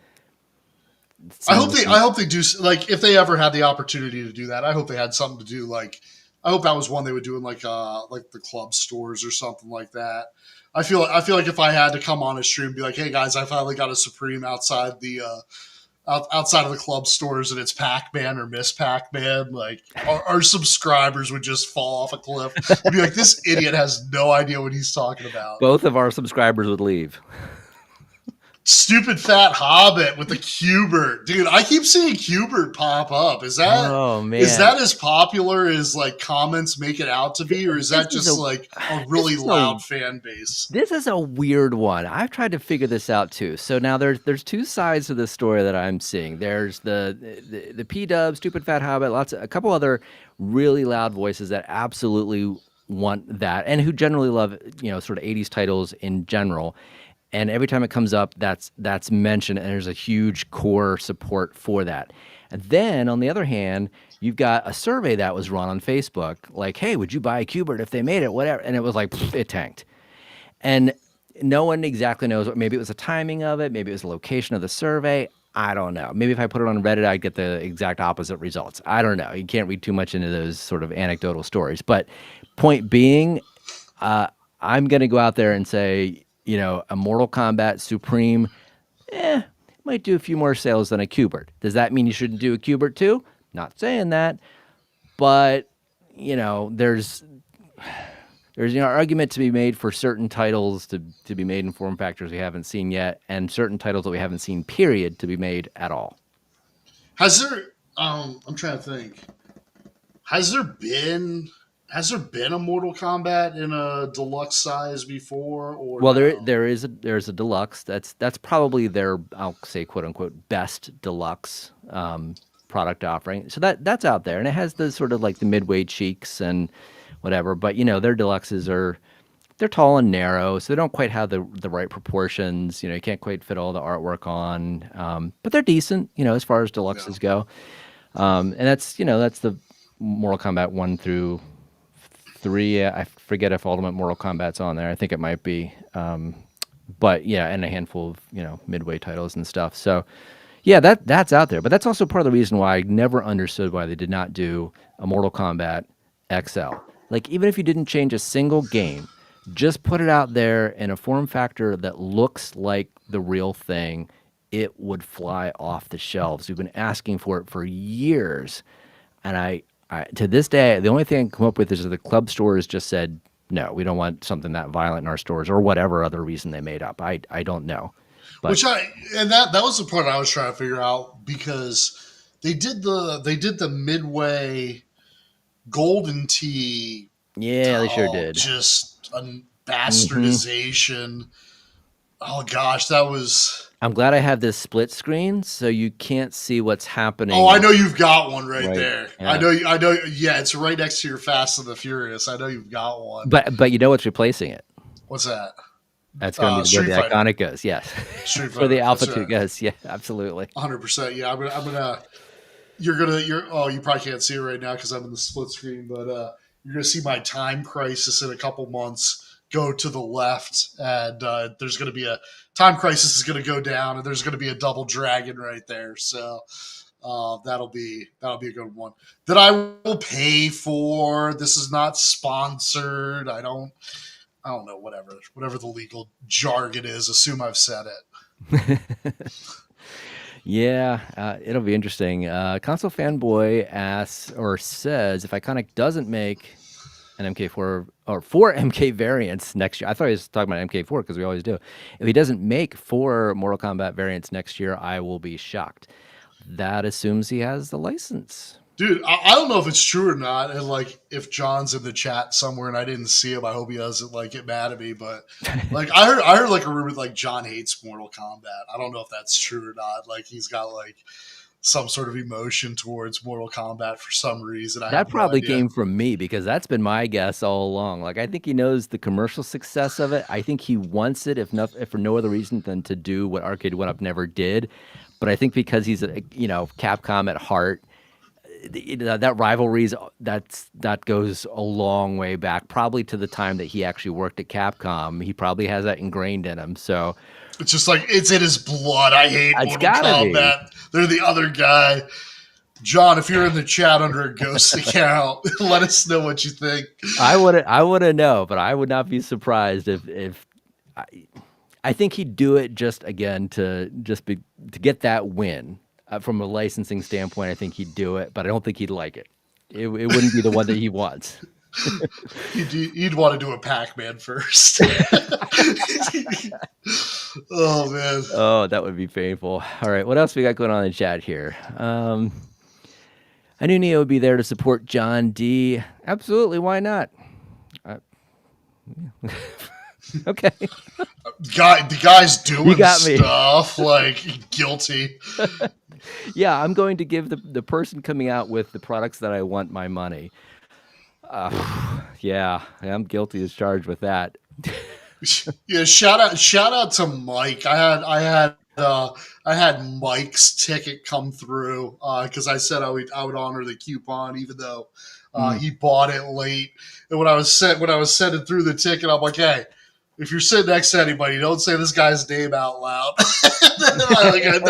it seems like I hope they do like if they ever had the opportunity to do that. I hope they had something to do like I hope that was one they would do in like the club stores or something like that. I feel like if I had to come on a stream and be like, hey guys, I finally got a Supreme outside the outside of the club stores and it's Pac-Man or Miss Pac-Man, like our subscribers would just fall off a cliff. They'd be like, this idiot has no idea what he's talking about. both of our subscribers would leave. Stupid fat hobbit with the Cubert, dude. I keep seeing Cubert pop up. Oh Is man, that as popular as like comments make it out to be, or is this that is just like a this really is a loud fan base? This is a weird one. I've tried to figure this out too. So now there's two sides to this story that I'm seeing. There's the P Dub, Stupid Fat Hobbit, a couple other really loud voices that absolutely want that, and who generally love sort of 80s titles in general. And every time it comes up, that's mentioned, and there's a huge core support for that. And then on the other hand, you've got a survey that was run on Facebook, like, "Hey, would you buy a Cubert if they made it?" Whatever, and it was like it tanked. And no one exactly knows what. Maybe it was the timing of it. Maybe it was the location of the survey. I don't know. Maybe if I put it on Reddit, I'd get the exact opposite results. I don't know. You can't read too much into those sort of anecdotal stories. But point being, uh, I'm going to go out there and say, a Mortal Kombat Supreme, might do a few more sales than a Cubert. Does that mean you shouldn't do a Cubert too? Not saying that, but there's an argument to be made for certain titles to be made in form factors we haven't seen yet, and certain titles that we haven't seen, period, to be made at all. Has there? I'm trying to think. Has there been? Has there been a Mortal Kombat in a deluxe size before, or Well, there no? there is there's a deluxe. That's probably their, I'll say, quote unquote, best deluxe product offering. So that's out there, and it has the sort of like the midway cheeks and whatever. But their deluxes they're tall and narrow, so they don't quite have the right proportions. You can't quite fit all the artwork on, but they're decent. As far as Yeah. deluxes go, and that's the Mortal Kombat 1 through 3. I forget if Ultimate Mortal Kombat's on there. I think it might be, but yeah, and a handful of midway titles and stuff. So yeah, that's out there. But that's also part of the reason why I never understood why they did not do a Mortal Kombat XL. Like, even if you didn't change a single game, just put it out there in a form factor that looks like the real thing. It would fly off the shelves. We've been asking for it for years, and I to this day, the only thing I can come up with is that the club stores just said no, we don't want something that violent in our stores, or whatever other reason they made up. I don't know, but Which I and that was the part I was trying to figure out because they did the midway golden tea yeah, they sure did. just a hmm bastardization. Oh gosh, that was. I'm glad I have this split screen so you can't see what's Oh, I happening. know you've got one right Right. there. Yeah. I know. Yeah, it's right next to your Fast and the Furious. I know you've got one. But you know what's replacing it? What's that? That's going to be where Street the Fighter. iconic goes. Yes, Street that's where the Fighter. Alpha That's 2 right. goes. Yeah, absolutely. 100%. Yeah, I'm gonna. You're. Oh, you probably can't see it right now because I'm in the split screen, but you're gonna see my Time Crisis in a couple months go to the left, and there's gonna be a Time Crisis is gonna go down, and there's gonna be a double dragon right there. So that'll be a good one that I will pay for. This is not sponsored. I don't know, whatever the legal jargon is. Assume I've said it. Yeah, it'll be interesting. Console Fanboy asks or says if Iconic doesn't make an MK4 or 4 MK variants next year. I thought he was talking about MK4 because we always do. If he doesn't make 4 Mortal Kombat variants next year, I will be shocked. That assumes he has the license. Dude, I don't know if it's true or not, and like if John's in the chat somewhere and I didn't see him, I hope he doesn't like get mad at me. But like I heard like a rumor like John hates Mortal Kombat. I don't know if that's true or not. Like he's got like some sort of emotion towards Mortal Kombat for some reason. I That have no probably idea. came from me because that's been my guess all along. Like I think he knows the commercial success of it. I think he wants it, if for no other reason than to do what Arcade One Up never did. But I think because he's a Capcom at heart, that rivalries that goes a long way back, probably to the time that he actually worked at Capcom. He probably has that ingrained in him. So It's just like it's in his blood. I hate it's Mortal gotta be. Kombat. They're the other guy. John, if you're in the chat under a ghost account, let us know what you think. I wouldn't know, but I would not be surprised if I, I think he'd do it just again to get that win. From a licensing standpoint, I think he'd do it, but I don't think he'd like it. It wouldn't be the one that he wants. You'd want to do a Pac-Man first. Oh man. Oh, that would be painful. All right, what else we got going on in the chat here? I knew Neo would be there to support John D. Absolutely, why not? Uh, okay, The guy's you doing got me. stuff like guilty. Yeah, I'm going to give the person coming out with the products that I want my money. Yeah, I'm guilty as charged with that. Yeah, shout out to Mike. I had Mike's ticket come through because I said I would honor the coupon even though Mm. he bought it late. And when I was sending through the ticket, I'm like, hey, if you're sitting next to anybody, don't say this guy's name out loud. Then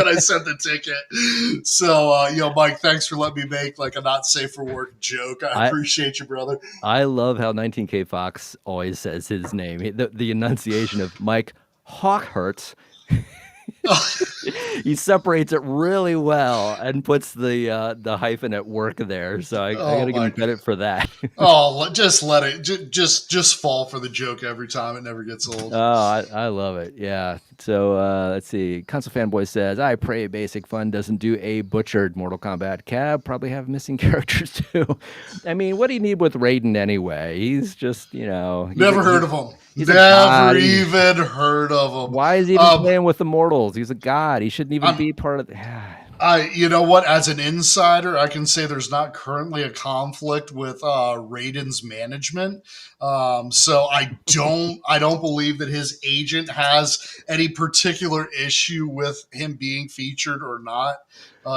I sent the ticket. So Mike, thanks for letting me make like a not safe for work joke. I I appreciate you, brother. I love how 19K Fox always says his name. The enunciation of Mike Hawkhurst. He separates it really well and puts the hyphen at work there. So I got Oh to give him my credit for that. Oh, just let it. Just fall for the joke every time. It never gets old. Oh, I love it. Yeah. So let's see. Console Fanboy says, I pray Basic Fun doesn't do a butchered Mortal Kombat. Cab probably have missing characters too. I mean, what do you need with Raiden anyway? He's just, Never heard of him. he's a Never god. even heard of him. Why is he even playing with Immortals? He's a god. He shouldn't even I'm be part of the. you know what? As an insider, I can say there's not currently a conflict with Raiden's management. So I don't believe that his agent has any particular issue with him being featured or not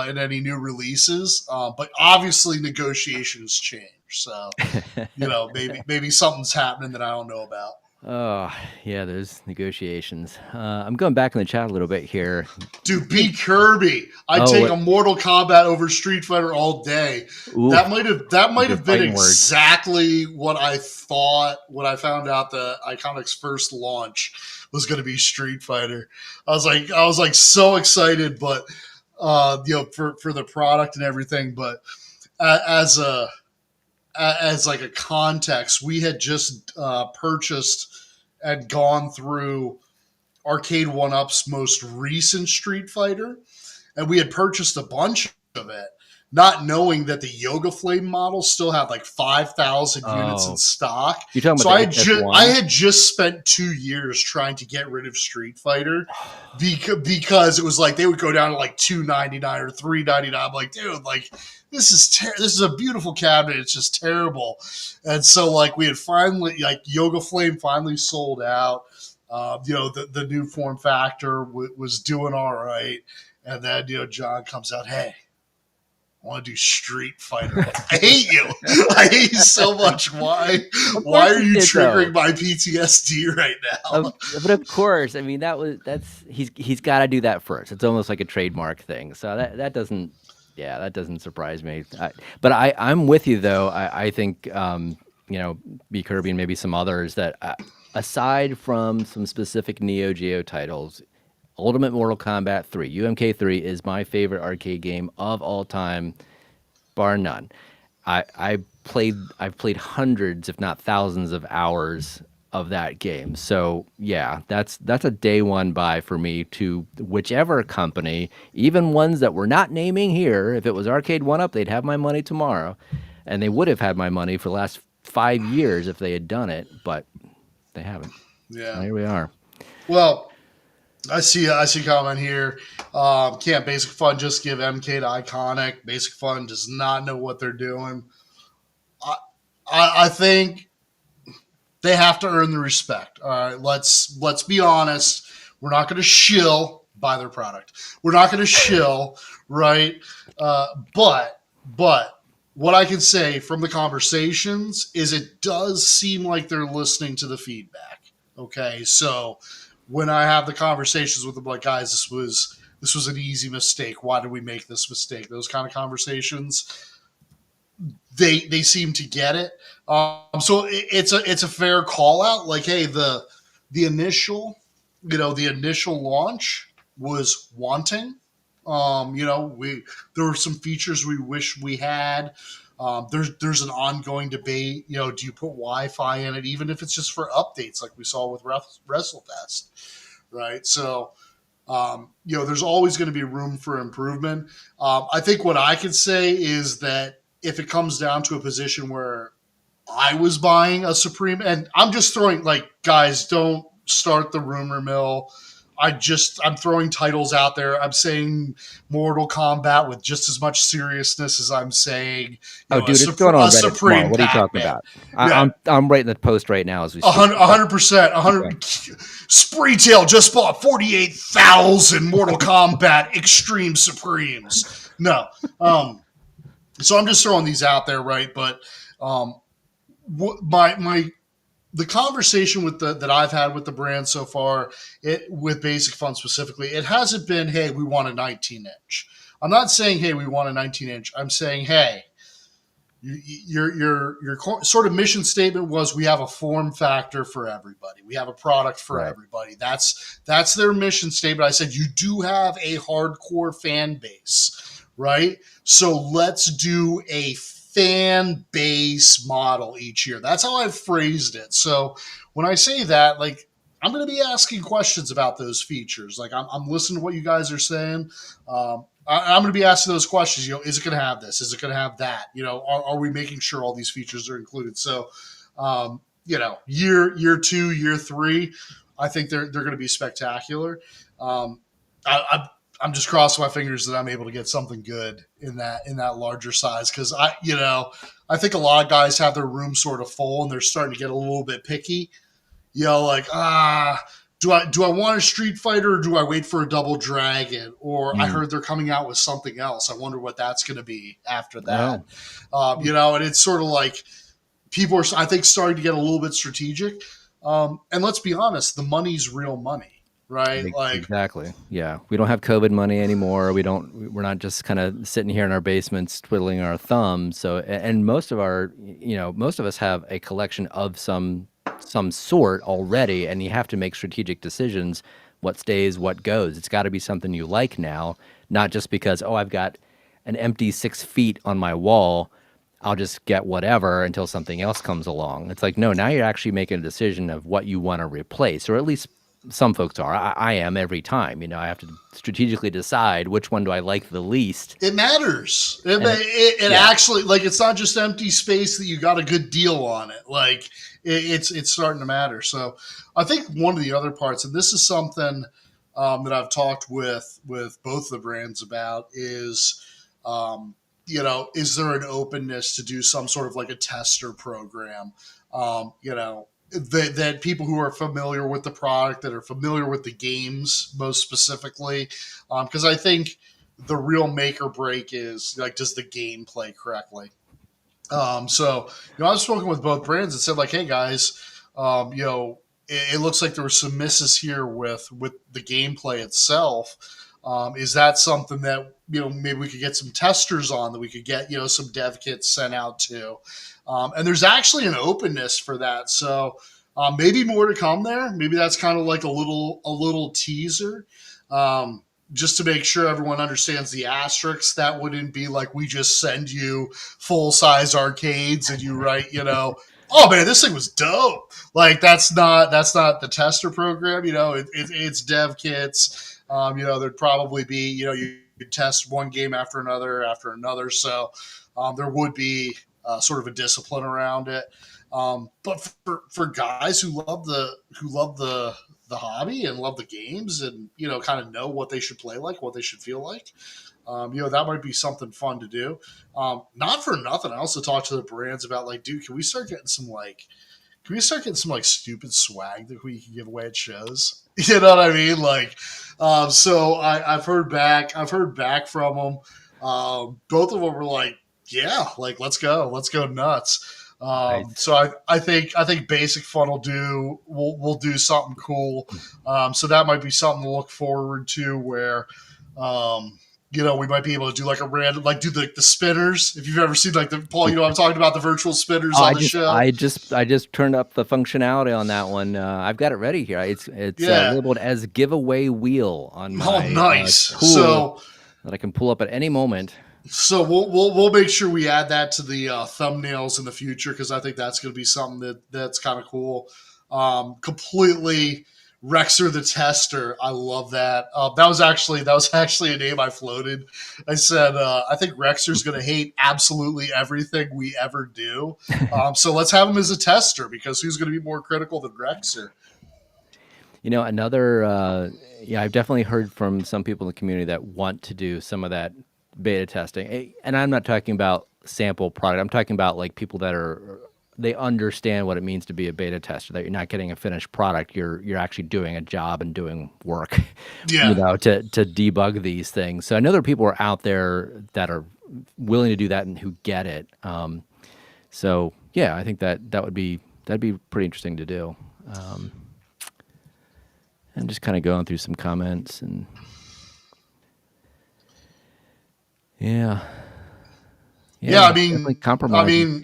in any new releases. But obviously, negotiations change. So maybe something's happening that I don't know about. Oh, yeah, there's negotiations. I'm going back in the chat a little bit here. Dude, B Kirby. I Oh, take what? a Mortal Kombat over Street Fighter all day. Ooh, That might have been fighting words. exactly what I thought when I found out the Iconic's first launch was going to be Street Fighter. I was like so excited, but for the product and everything. But as like a context, we had just purchased and gone through Arcade One Up's most recent Street Fighter, and we had purchased a bunch of it, not knowing that the Yoga Flame model still had like 5,000 units in Oh, stock. you're talking So about the HS1? I had just spent 2 years trying to get rid of Street Fighter because it was like they would go down to like $299 or $399. I'm like, dude, like this is a beautiful cabinet. It's just terrible. And so like we had finally like Yoga Flame finally sold out. The new form factor was doing all right. And then, John comes out, hey, I want to do Street Fighter. I hate you. I hate you so much. Why? Of Why course are he you did, though. triggering my PTSD right now? But of course, I mean he's got to do that first. It's almost like a trademark thing. So that doesn't, yeah, that doesn't surprise me. But I'm with you though. I think B Kirby and maybe some others that aside from some specific Neo Geo titles, Ultimate Mortal Kombat 3, UMK3 is my favorite arcade game of all time, bar none. I've played hundreds, if not thousands, of hours of that game. So yeah, that's a day one buy for me to whichever company, even ones that we're not naming here. If it was Arcade One Up, they'd have my money tomorrow, and they would have had my money for the last 5 years if they had done it, but they haven't. So Yeah. here we are. Well, I see a comment here. Can't Basic Fun just give MK to Iconic? Basic Fun does not know what they're doing. I I think they have to earn the respect. All right, let's be honest. We're not going to shill buy their product. We're not going to shill, right? But what I can say from the conversations is it does seem like they're listening to the feedback. Okay, so when I have the conversations with them, like guys, this was an easy mistake. Why did we make this mistake? Those kind of conversations they seem to get it. So it's a fair call out. Like, hey, the initial, the initial launch was wanting. We there were some features we wish we had. There's an ongoing debate. Do you put Wi-Fi in it, even if it's just for updates, like we saw with WrestleFest, right? So there's always going to be room for improvement. I think what I could say is that if it comes down to a position where I was buying a Supreme, and I'm just throwing, like, guys, don't start the rumor mill. I'm throwing titles out there. I'm saying Mortal Kombat with just as much seriousness as I'm saying, Oh, dude, it's going A on Reddit tomorrow. Supreme What are you talking Pac-Man. about? Yeah, I'm writing the post right now as we a speak. hundred, 100%, a Okay. hundred. Spreetail just bought 48,000 Mortal Kombat Extreme Supremes. No, so I'm just throwing these out there, right? But um, my the conversation that I've had with the brand so far, with Basic Fun specifically, it hasn't been, hey, we want a 19-inch. I'm not saying, hey, we want a 19-inch. I'm saying, hey, your sort of mission statement was we have a form factor for everybody. We have a product for Right. everybody. That's their mission statement. I said you do have a hardcore fan base, right? So let's do a fan base model each year. That's how I've phrased it. So when I say that, like, I'm going to be asking questions about those features. Like, I'm listening to what you guys are saying. I'm going to be asking those questions. Is it going to have this? Is it going to have that? Are we making sure all these features are included? So, year two, year three, I think they're going to be spectacular. Um, I'm just crossing my fingers that I'm able to get something good in that larger size, because I think a lot of guys have their room sort of full and they're starting to get a little bit picky. Like, do I want a Street Fighter, or do I wait for a Double Dragon? Or I Mm. heard they're coming out with something else. I wonder what that's going to be after that. Oh, And it's sort of like people are, I think, starting to get a little bit strategic. And let's be honest, the money's real money, right? Like, exactly. Yeah, we don't have COVID money anymore. We're not just kind of sitting here in our basements twiddling our thumbs. So, and most of us have a collection of some sort already, and you have to make strategic decisions. What stays, what goes. It's got to be something you like now, not just because, oh, I've got an empty 6 feet on my wall. I'll just get whatever until something else comes along. It's like, no, now you're actually making a decision of what you want to replace, or at least some folks are. I am every time. I have to strategically decide which one do I like the least. it matters. And It yeah, actually, like, it's not just empty space that you got a good deal on it. Like, it's starting to matter. So I think one of the other parts, and this is something that I've talked with both the brands about, is is there an openness to do some sort of like a tester program? That people who are familiar with the product, that are familiar with the games most specifically, because I think the real make or break is, like, does the game play correctly? So I've spoken with both brands and said, like, hey guys, it looks like there were some misses here with the gameplay itself. Is that something that maybe we could get some testers on, that we could get some dev kits sent out to? And there's actually an openness for that. So maybe more to come there. Maybe that's kind of like a little teaser. Just to make sure everyone understands the asterisks, that wouldn't be like we just send you full size arcades and you write, Oh man, this thing was dope. Like that's not the tester program. It's dev kits. There'd probably be you could test one game after another. So there would be sort of a discipline around it. But for guys who love the hobby and love the games and kind of know what they should play like, what they should feel like, that might be something fun to do. Not for nothing, I also talked to the brands about like, dude, can we start getting some like stupid swag that we can give away at shows? You know what I mean? Like, so I've heard back. I've heard back from them. Both of them were like, yeah, like let's go nuts. Nice. So I think Basic Fun will do something cool. So that might be something to look forward to. Where we might be able to do like a random, like do the spinners. If you've ever seen like the Paul, I'm talking about the virtual spinners Oh, on the show. I just turned up the functionality on that one. I've got it ready here. It's Yeah. labeled as giveaway wheel on Oh, my nice. tool So that I can pull up at any moment. so we'll make sure we add that to the thumbnails in the future because I think that's going to be something that's kind of cool. Completely Rexer the Tester. I love that. That was actually a name I floated. I said I think Rexer's going to hate absolutely everything we ever do. So let's have him as a tester because who's going to be more critical than Rexer? Another, yeah, I've definitely heard from some people in the community that want to do some of that beta testing. And I'm not talking about sample product. I'm talking about like people that they understand what it means to be a beta tester, that you're not getting a finished product. You're actually doing a job and doing work, Yeah. to debug these things. So I know there are people who are out there that are willing to do that and who get it. So yeah, I think that'd be pretty interesting to do. And just kind of going through some comments and yeah, Yeah. yeah, definitely I compromising. mean,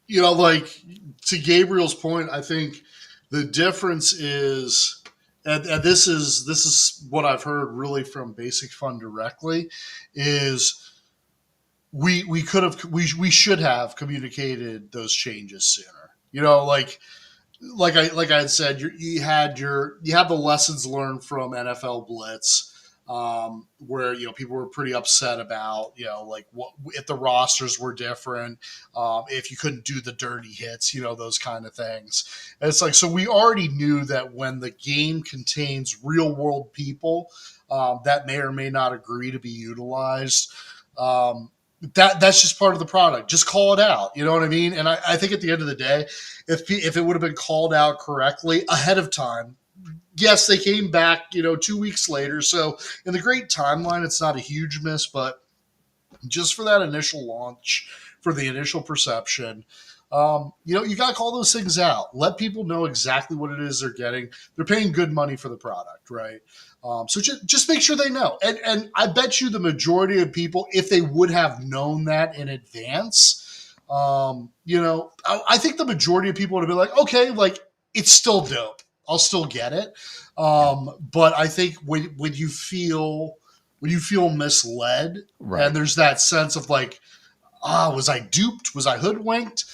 Yeah, like to Gabriel's point, I think the difference is, and this is what I've heard really from Basic Fun directly, is we should have communicated those changes sooner. Like I had said, you had the lessons learned from NFL Blitz, where people were pretty upset about like what if the rosters were different, if you couldn't do the dirty hits, those kind of things. And it's like, so we already knew that when the game contains real world people that may or may not agree to be utilized. That's just part of the product. Just call it out. You know what I mean? And I think at the end of the day, if it would have been called out correctly ahead of time, yes, they came back, 2 weeks later. So in the great timeline, it's not a huge miss, but just for that initial launch, for the initial perception, you got to call those things out. Let people know exactly what it is they're getting. They're paying good money for the product, right? So just make sure they know. And I bet you the majority of people, if they would have known that in advance, I think the majority of people would have been like, okay, like it's still dope. I'll still get it. yeah, But I think when you feel misled and right. there's that sense of like, was I duped? Was I hoodwinked?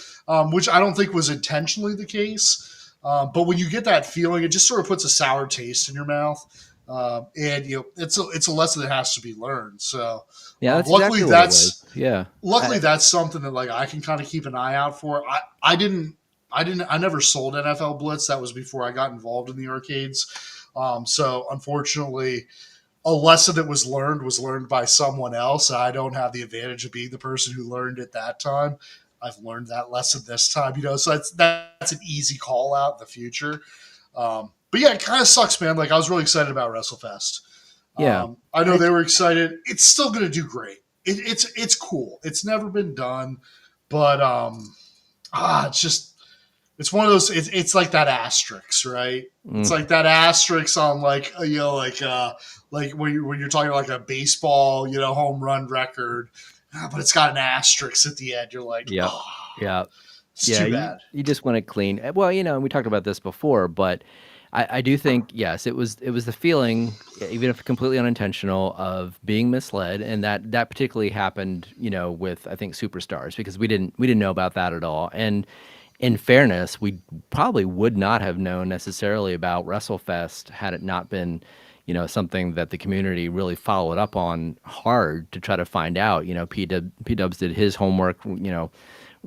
Which I don't think was intentionally the case. But when you get that feeling, it just sort of puts a sour taste in your mouth. And it's a lesson that has to be learned. So Yeah, that's luckily exactly what it was. that's Yeah, luckily that's something that like I can kind of keep an eye out for. I never sold NFL Blitz. That was before I got involved in the arcades. So unfortunately, a lesson that was learned by someone else. I don't have the advantage of being the person who learned it that time. I've learned that lesson this time, so that's an easy call out in the future. But yeah, it kind of sucks, man. Like I was really excited about WrestleFest. yeah. I know And they were excited. It's still going to do great. It's cool. It's never been done, but it's just it's one of those. It's like that asterisk, right? It's mm, like that asterisk on like like when you're talking like a baseball home run record, but it's got an asterisk at the end. You're like, yeah, oh, yeah, it's yeah. too You bad. you just want to clean. Well, and we talked about this before, but I do think yes, it was the feeling, even if completely unintentional, of being misled, and that particularly happened, with I think superstars because we didn't know about that at all, in fairness, we probably would not have known necessarily about WrestleFest had it not been, something that the community really followed up on hard to try to find out. P Dubs did his homework,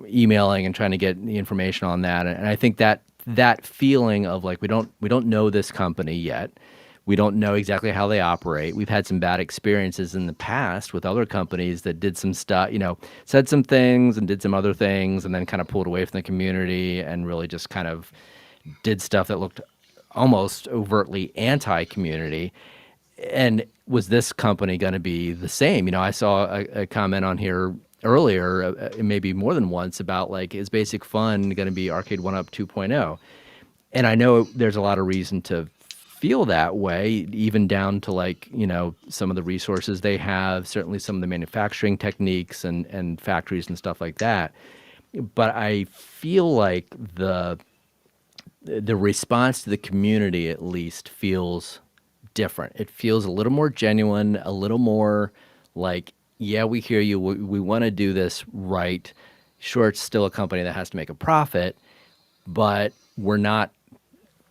emailing and trying to get the information on that. And I think that feeling of like we don't know this company yet. We don't know exactly how they operate. We've had some bad experiences in the past with other companies that did some stuff, said some things and did some other things and then kind of pulled away from the community and really just kind of did stuff that looked almost overtly anti-community. And was this company going to be the same? I saw a comment on here earlier, maybe more than once, about like, is Basic Fun going to be Arcade One Up 2.0? And I know there's a lot of reason to feel that way, even down to like, some of the resources they have, certainly some of the manufacturing techniques and factories and stuff like that. But I feel like the response to the community at least feels different. It feels a little more genuine, a little more like, yeah, we hear you. We want to do this right. Sure, it's still a company that has to make a profit, but we're not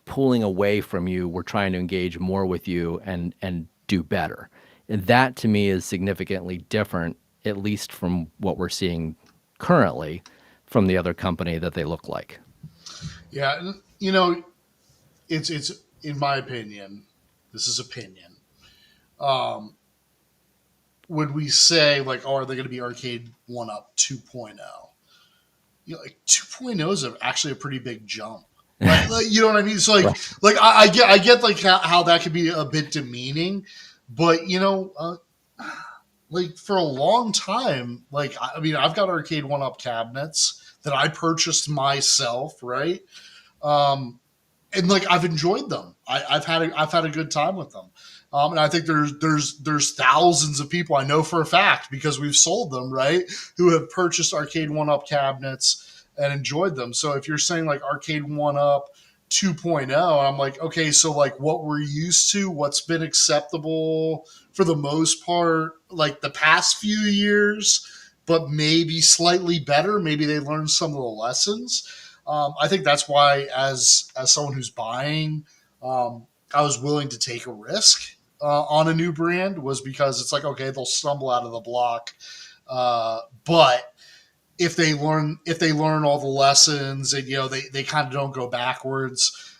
pulling away from you. We're trying to engage more with you and do better. And that to me is significantly different, at least from what we're seeing currently from the other company that they look like. Yeah, it's in my opinion, this is opinion. Um, would we say like, oh, are they going to be Arcade One Up 2.0? Like 2.0 is actually a pretty big jump. You know what I mean? So Right. I get like how that could be a bit demeaning, but like for a long time, like I mean, I've got Arcade One Up cabinets that I purchased myself, right? Um, and like I've enjoyed them. I've had a good time with them. And I think there's thousands of people I know for a fact because we've sold them, right, who have purchased Arcade One Up cabinets and enjoyed them. So if you're saying like Arcade One Up 2.0, I'm like, okay, so like what we're used to, what's been acceptable for the most part, like the past few years, but maybe slightly better. Maybe they learned some of the lessons. I think that's why, as someone who's buying, I was willing to take a risk on a new brand, was because it's like, okay, they'll stumble out of the block, but if they learn all the lessons and they kind of don't go backwards,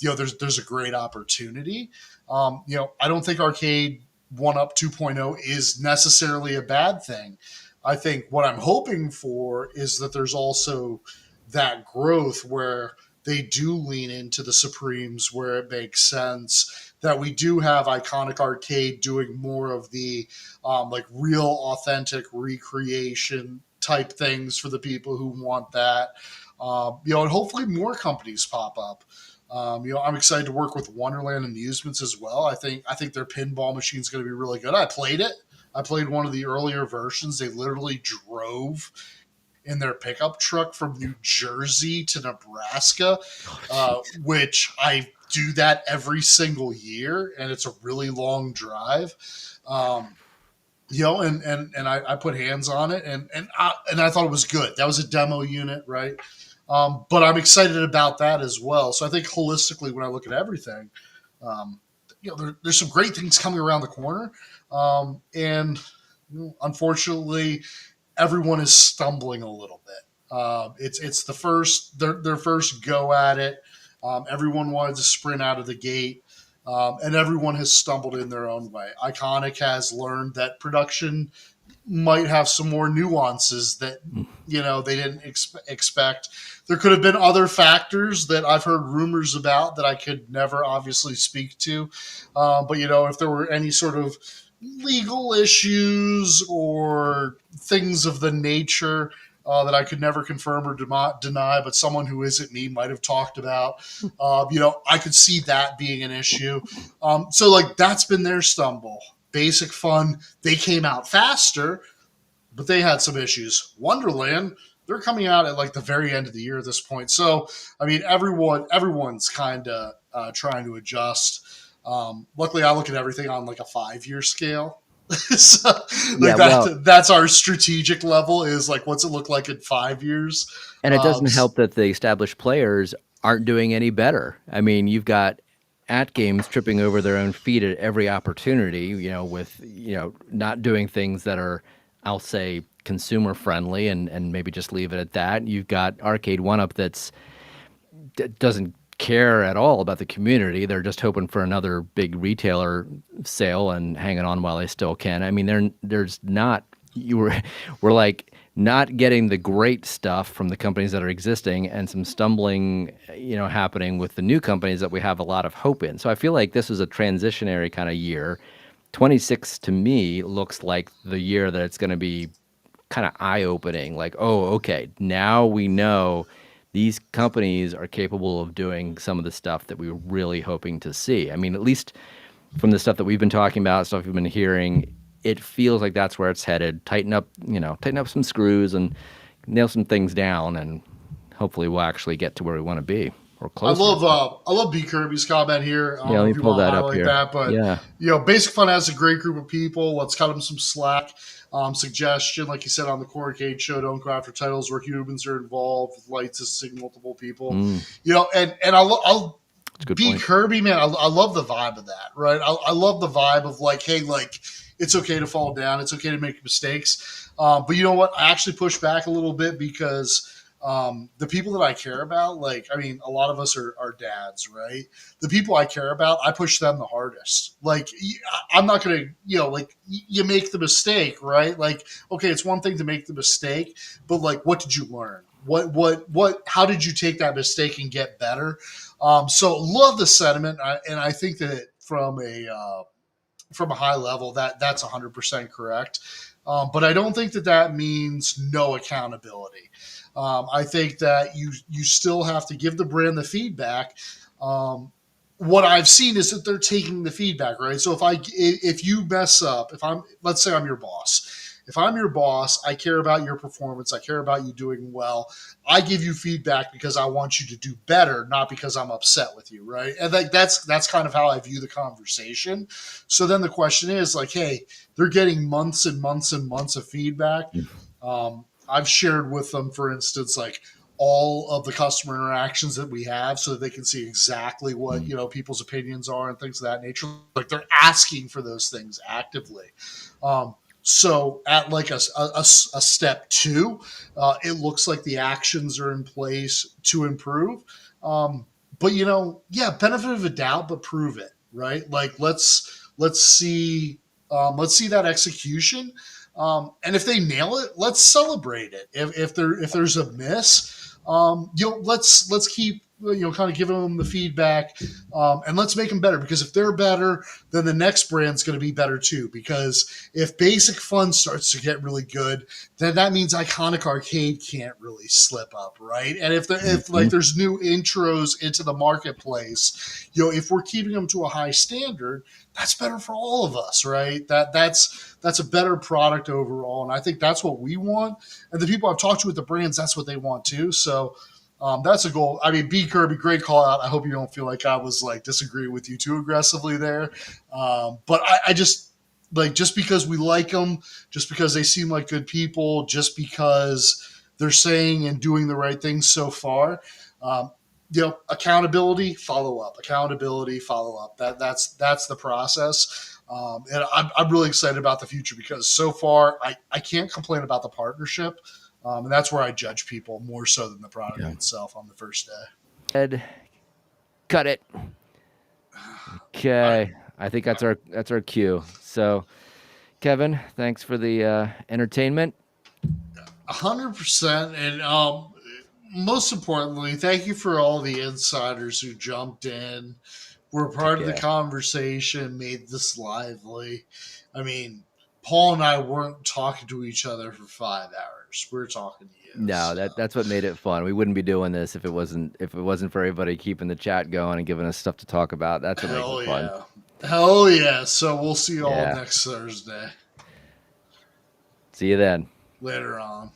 there's a great opportunity. I don't think Arcade One Up 2.0 is necessarily a bad thing. I think what I'm hoping for is that there's also that growth where they do lean into the Supremes where it makes sense. That we do have Iconic Arcade doing more of the like real authentic recreation type things for the people who want that. And hopefully more companies pop up. I'm excited to work with Wonderland Amusements as well. I think their pinball machine is going to be really good. I played it. I played one of the earlier versions. They literally drove in their pickup truck from New Jersey to Nebraska, Oh, jeez. which I do that every single year, and it's a really long drive. Um, and I put hands on it, and I thought it was good. That was a demo unit, right? But I'm excited about that as well. So I think holistically, when I look at everything, um, there's some great things coming around the corner, and unfortunately, everyone is stumbling a little bit. It's the first their first go at it. Everyone wanted to sprint out of the gate, and everyone has stumbled in their own way. Iconic has learned that production might have some more nuances that they didn't expect. There could have been other factors that I've heard rumors about that I could never obviously speak to. But if there were any sort of legal issues or things of the nature that I could never confirm or deny, but someone who isn't me might have talked about. I could see that being an issue. So, like, that's been their stumble. Basic Fun, they came out faster, but they had some issues. Wonderland, they're coming out at like the very end of the year at this point. So, I mean, everyone's kind of trying to adjust. Luckily, I look at everything on like a 5-year scale. So, Yeah, like well, that's our strategic level is like, what's it look like in 5 years? and it Um, doesn't help that the established players aren't doing any better. I mean, you've got at games tripping over their own feet at every opportunity, with, not doing things that are, I'll say, consumer friendly and maybe just leave it at that. You've got Arcade One Up doesn't care at all about the community. They're just hoping for another big retailer sale and hanging on while they still can. I mean, there's not you were we're like not getting the great stuff from the companies that are existing, and some stumbling, happening with the new companies that we have a lot of hope in. So I feel like this is a transitionary kind of year. 26 to me looks like the year that it's going to be kind of eye opening. Like, oh, okay, now we know these companies are capable of doing some of the stuff that we were really hoping to see. I mean, at least from the stuff that we've been talking about, stuff we've been hearing, it feels like that's where it's headed. Tighten up some screws and nail some things down, and hopefully we'll actually get to where we want to be or closer. I love B Kirby's comment here. I don't Yeah, let know me if you pull want to that up highlight here. that, but Yeah. Basic Fun has a great group of people. Let's cut them some slack. Suggestion, like you said on the Corcade show, don't go after titles where humans are involved with lights assisting multiple people. Mm, And I'll that's a good B point. Kirby, man, I love the vibe of that, right? I love the vibe of like, hey, like it's okay to fall down, it's okay to make mistakes. But you know what? I actually push back a little bit because the people that I care about, like, I mean, a lot of us are dads, right? The people I care about, I push them the hardest. Like, I'm not going to, like, you make the mistake, right? Like, okay, it's one thing to make the mistake, but like, what did you learn? How did you take that mistake and get better? So love the sentiment. And I think that from a high level, that's 100% correct. But I don't think that means no accountability. I think that you still have to give the brand the feedback. What I've seen is that they're taking the feedback, right? So if you mess up, if I'm let's say I'm your boss. If I'm your boss, I care about your performance. I care about you doing well. I give you feedback because I want you to do better, not because I'm upset with you, right? And that's kind of how I view the conversation. So then the question is like, hey, they're getting months and months and months of feedback. I've shared with them, for instance, like all of the customer interactions that we have so that they can see exactly what Mm. people's opinions are and things of that nature. Like they're asking for those things actively. So at like a step two, it looks like the actions are in place to improve. But yeah, benefit of a doubt, but prove it, right? Like let's see let's see that execution. And if they nail it, let's celebrate it. If there's a miss, let's keep kind of giving them the feedback, and let's make them better. Because if they're better, then the next brand's going to be better too. Because if Basic Fun starts to get really good, then that means Iconic Arcade can't really slip up, right? And if like Mhm. there's new intros into the marketplace, if we're keeping them to a high standard, that's better for all of us, right? That's a better product overall, and I think that's what we want. And the people I've talked to at the brands, that's what they want too. So that's a goal. I mean, B Kirby, great call out. I hope you don't feel like I was like disagreeing with you too aggressively there. But I just just because we like them, just because they seem like good people, just because they're saying and doing the right things so far. Um, accountability, follow up, accountability, follow up. That's the process. And I'm really excited about the future because so far I can't complain about the partnership. And that's where I judge people more so than the product Yeah. itself on the first day. Ed, cut it. I, Okay. I think that's our cue. So, Kevin, thanks for the entertainment. 100%. And most importantly, thank you for all the insiders who jumped in, were part of the Yeah. conversation, made this lively. I mean, Paul and I weren't talking to each other for 5 hours. We are talking to you. No, So, that's what made it fun. We wouldn't be doing this if it wasn't for everybody keeping the chat going and giving us stuff to talk about. That's what makes it hell fun. yeah. Hell yeah. So we'll see you all Yeah. next Thursday. See you then. Later on.